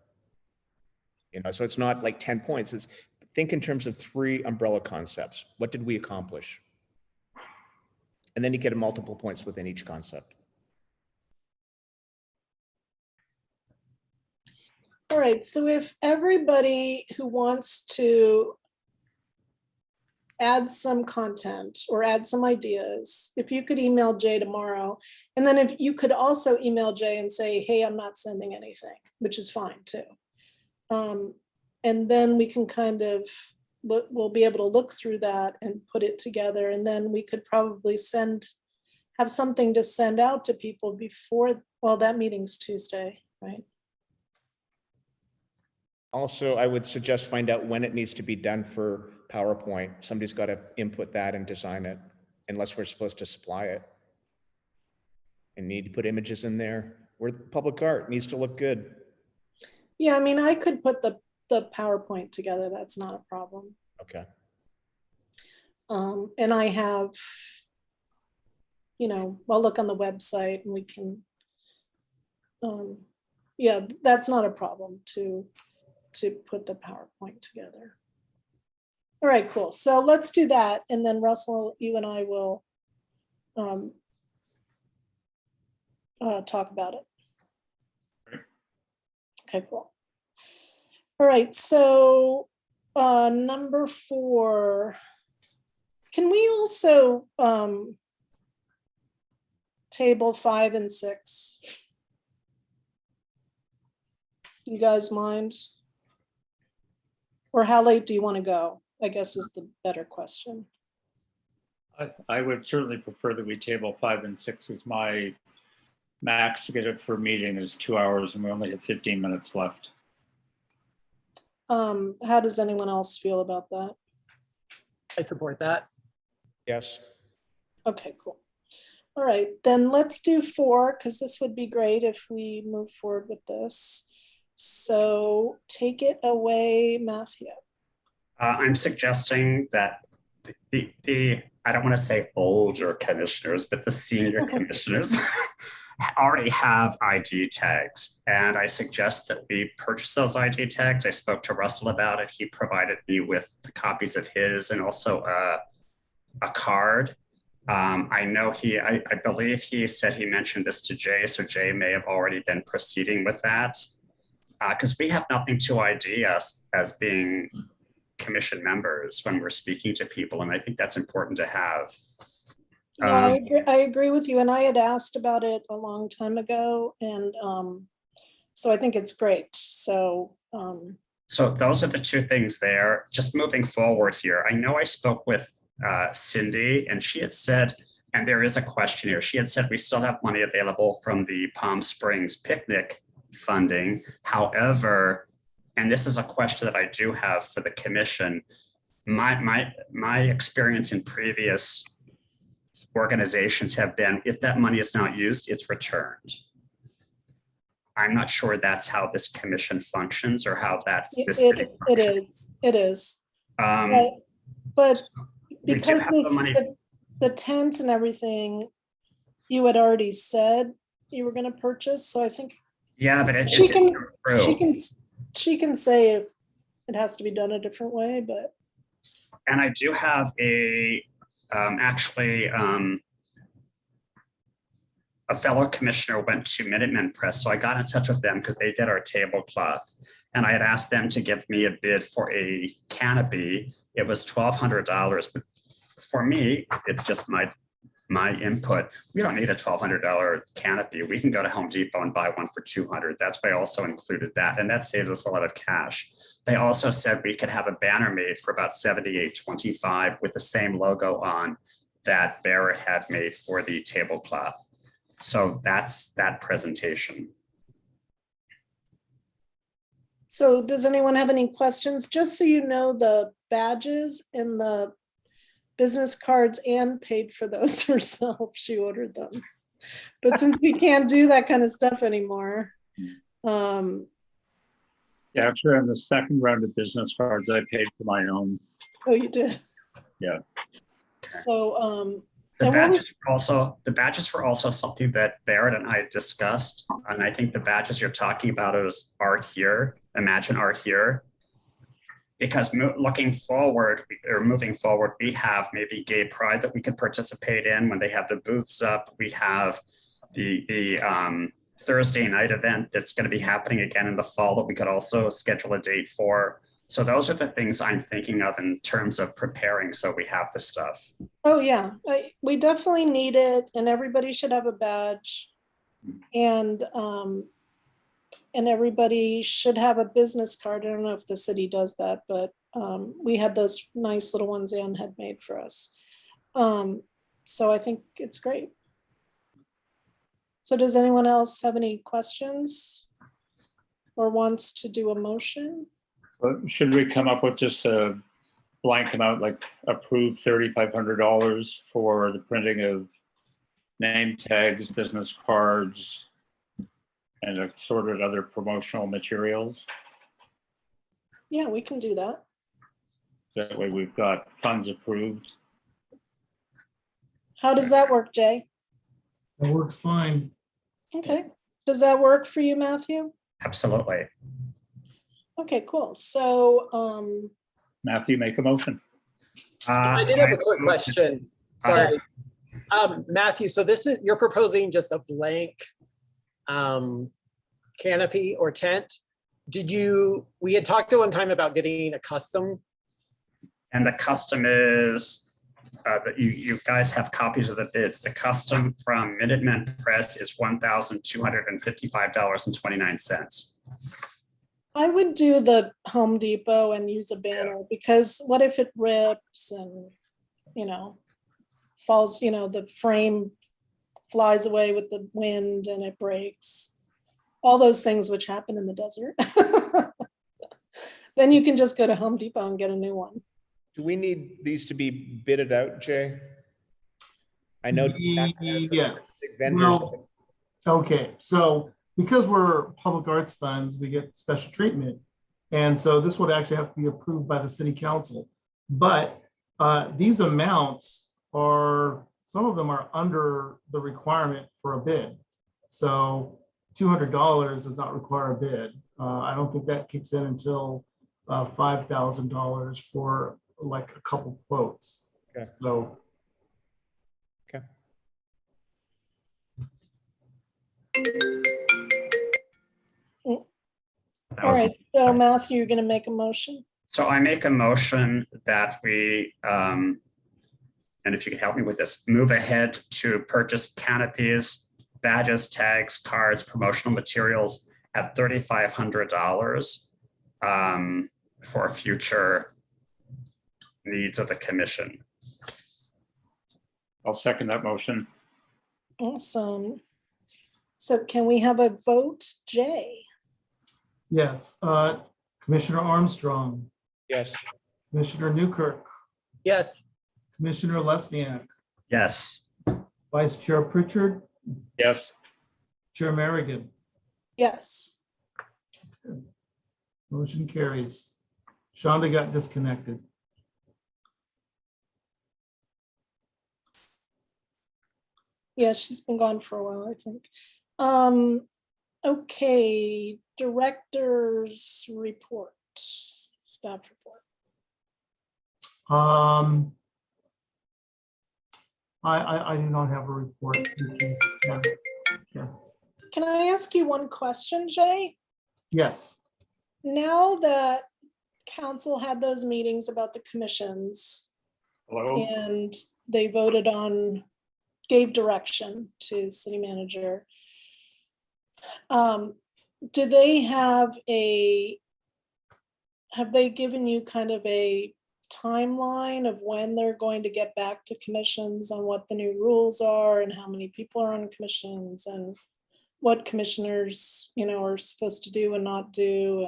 So it's not like 10 points. It's think in terms of 3 umbrella concepts. What did we accomplish? And then you get multiple points within each concept. All right, so if everybody who wants to add some content or add some ideas, if you could email Jay tomorrow, and then if you could also email Jay and say, hey, I'm not sending anything, which is fine too. And then we can we'll be able to look through that and put it together. And then we could probably have something to send out to people before, well, that meeting's Tuesday, right? Also, I would suggest find out when it needs to be done for PowerPoint. Somebody's got to input that and design it, unless we're supposed to supply it. And need to put images in there. We're public art, needs to look good. Yeah, I mean, I could put the PowerPoint together. That's not a problem. Okay. And I have, I'll look on the website and we can, yeah, that's not a problem to put the PowerPoint together. All right, cool. So let's do that. And then Russell, you and I will talk about it. Okay, cool. All right, so number 4, can we also table 5 and 6? Do you guys mind? Or how late do you want to go? I guess is the better question. I would certainly prefer that we table 5 and 6, as my max to get it for meeting is 2 hours and we only have 15 minutes left. How does anyone else feel about that? I support that. Yes. Okay, cool. All right, then let's do 4, because this would be great if we move forward with this. So take it away, Matthew. I'm suggesting that the I don't want to say older commissioners, but the senior commissioners already have ID tags. And I suggest that we purchase those ID tags. I spoke to Russell about it. He provided me with the copies of his and also a card. I know I believe he said he mentioned this to Jay, so Jay may have already been proceeding with that. Because we have nothing to ID us as being commission members when we're speaking to people. And I think that's important to have. Yeah, I agree with you. And I had asked about it a long time ago. And so I think it's great. So those are the 2 things there. Just moving forward here, I know I spoke with Cindy, and she had said, and there is a question here, she had said we still have money available from the Palm Springs picnic funding. However, and this is a question that I do have for the commission, my experience in previous organizations have been, if that money is not used, it's returned. I'm not sure that's how this commission functions or how that's this city functions. It is. But because the tent and everything, you had already said you were going to purchase, so I think. Yeah, but she can say if it has to be done a different way, but. And I do have a fellow commissioner went to Minutemen Press, so I got in touch with them because they did our tablecloth, and I had asked them to give me a bid for a canopy. It was $1,200, but for me, it's just my my input, we don't need a $1,200 canopy. We can go to Home Depot and buy one for $200. That's why I also included that. And that saves us a lot of cash. They also said we could have a banner made for about $78.25 with the same logo on that Barrett had made for the tablecloth. So that's that presentation. So does anyone have any questions? Just so you know, the badges and the business cards, Anne paid for those herself. She ordered them. But since we can't do that kind of stuff anymore. Yeah, actually, on the second round of business cards, I paid for my own. Oh, you did? Yeah. So, The and what was- badges were also something that Barrett and I discussed. And I think the badges you're talking about is Art Here, Imagine Art Here. Because moving forward, we have maybe Gay Pride that we could participate in when they have the booths up. We have the Thursday night event that's going to be happening again in the fall that we could also schedule a date for. So those are the things I'm thinking of in terms of preparing so we have the stuff. Oh, yeah, we definitely need it, and everybody should have a badge. And everybody should have a business card. I don't know if the city does that, but we had those nice little ones Anne had made for us. So I think it's great. So does anyone else have any questions or wants to do a motion? But should we come up with just a blank amount, like approve $3,500 for the printing of name tags, business cards, and assorted other promotional materials? Yeah, we can do that. That way we've got funds approved. How does that work, Jay? That works fine. Okay, does that work for you, Matthew? Absolutely. Okay, cool. So, Matthew, make a motion. I did have a quick question. Sorry. Matthew, so you're proposing just a blank canopy or tent. We had talked at one time about getting a custom. And the custom is that you guys have copies of the bids. The custom from Minutemen Press is $1,255.29. I would do the Home Depot and use a banner, because what if it rips and, falls, the frame flies away with the wind and it breaks. All those things which happen in the desert. Then you can just go to Home Depot and get a new one. Do we need these to be bidded out, Jay? I know. Yes. vendors. Well, okay, so because we're public arts funds, we get special treatment. And so this would actually have to be approved by the city council. But these amounts some of them are under the requirement for a bid. So $200 does not require a bid. I don't think that kicks in until $5,000 for like a couple quotes. Okay. So. Okay. All right, so Matthew, you're gonna make a motion? So I make a motion that we, and if you could help me with this, move ahead to purchase canopies, badges, tags, cards, promotional materials at $3,500 for future needs of the commission. I'll second that motion. Awesome. So can we have a vote, Jay? Yes, Commissioner Armstrong, Yes. Commissioner Newkirk, Yes. Commissioner Lesniak, Yes. Vice Chair Pritchard, Yes. Chair Merrigan. Yes. Motion carries. Shonda got disconnected. Yeah, she's been gone for a while, I think. Okay, director's report, staff report. I do not have a report. Yeah. Can I ask you one question, Jay? Yes, Now that council had those meetings about the commissions Hello? and they voted on gave direction to city manager. Do they have they given you kind of a timeline of when they're going to get back to commissions on what the new rules are and how many people are on commissions and what commissioners, are supposed to do and not do?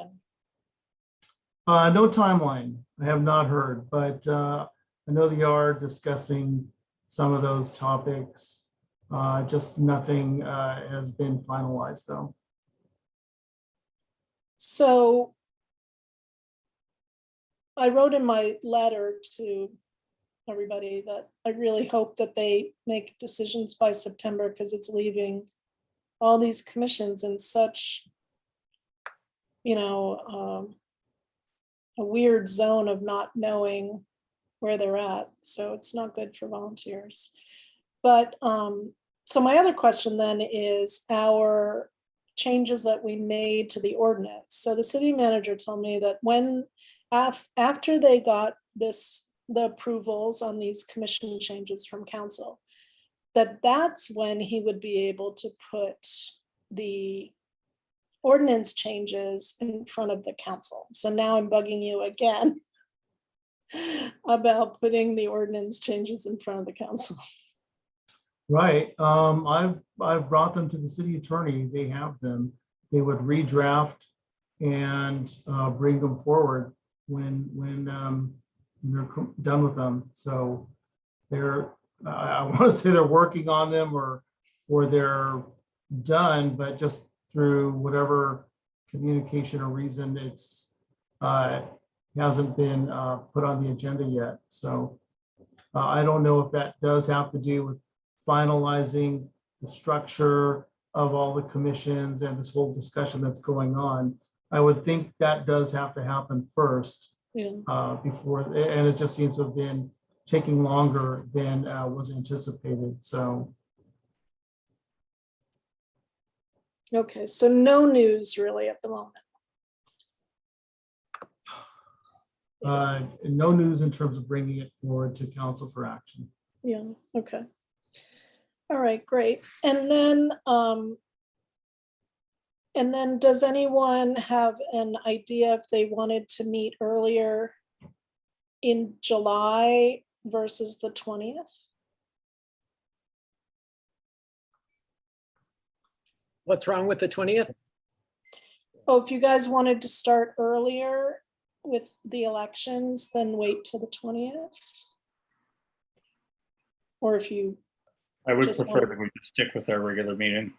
And No timeline. I have not heard, but I know they are discussing some of those topics. Just nothing has been finalized though. so I wrote in my letter to everybody that I really hope that they make decisions by September, because it's leaving all these commissions in such, a weird zone of not knowing where they're at. So it's not good for volunteers. But so my other question then is our changes that we made to the ordinance. So the city manager told me that after they got the approvals on these commission changes from council, that's when he would be able to put the ordinance changes in front of the council. So now I'm bugging you again about putting the ordinance changes in front of the council. Right. I've brought them to the city attorney. They have them. They would redraft and bring them forward when they're done with them. So I want to say they're working on them or they're done, but just through whatever communication or reason, it's hasn't been put on the agenda yet. So I don't know if that does have to do with finalizing the structure of all the commissions and this whole discussion that's going on. I would think that does have to happen first before, and it just seems to have been taking longer than was anticipated. So. Okay, so no news really at the moment. No news in terms of bringing it forward to council for action. Yeah, okay. All right, great. And then does anyone have an idea if they wanted to meet earlier in July versus the 20th? What's wrong with the 20th? Oh, if you guys wanted to start earlier with the elections, then wait till the 20th. Or if you. I would Just prefer one. that we just stick with our regular meeting.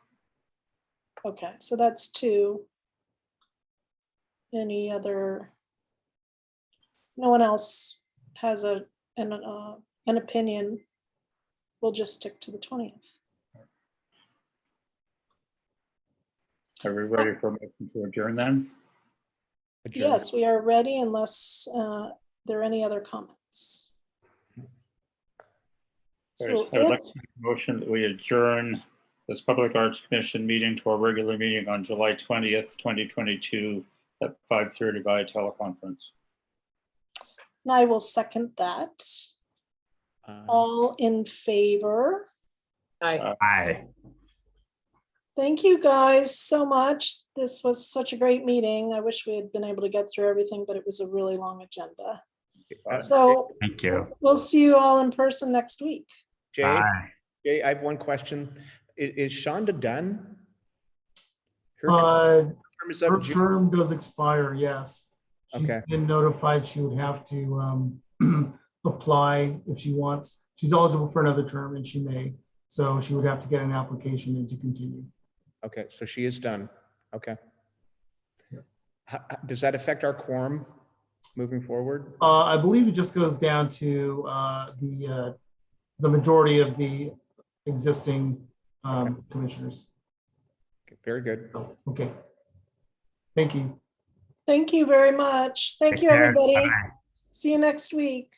Okay, so that's 2. Any other? No one else has an opinion. We'll just stick to the 20th. Are we ready for a motion to adjourn then? Adjourn. Yes, we are ready unless there are any other comments. So, I would like to make a motion that we adjourn this Public Arts Commission meeting to our regular meeting on July 20th, 2022 at 5:30 via teleconference. and I will second that. All in favor? Aye. Aye. Thank you guys so much. This was such a great meeting. I wish we had been able to get through everything, but it was a really long agenda. So Thank you. we'll see you all in person next week. Jay, Bye. Jay, I have one question. Is Shonda done? Her term is up Her in June. term does expire, yes. She's Okay. been notified she would have to apply if she wants. She's eligible for another term and she may. So she would have to get an application in to continue. Okay, so she is done. Okay. Does that affect our quorum moving forward? I believe it just goes down to the majority of the existing commissioners. Okay, very good. Okay. Thank you. Thank you very much. Thank Take you, care. everybody. Bye. See you next week.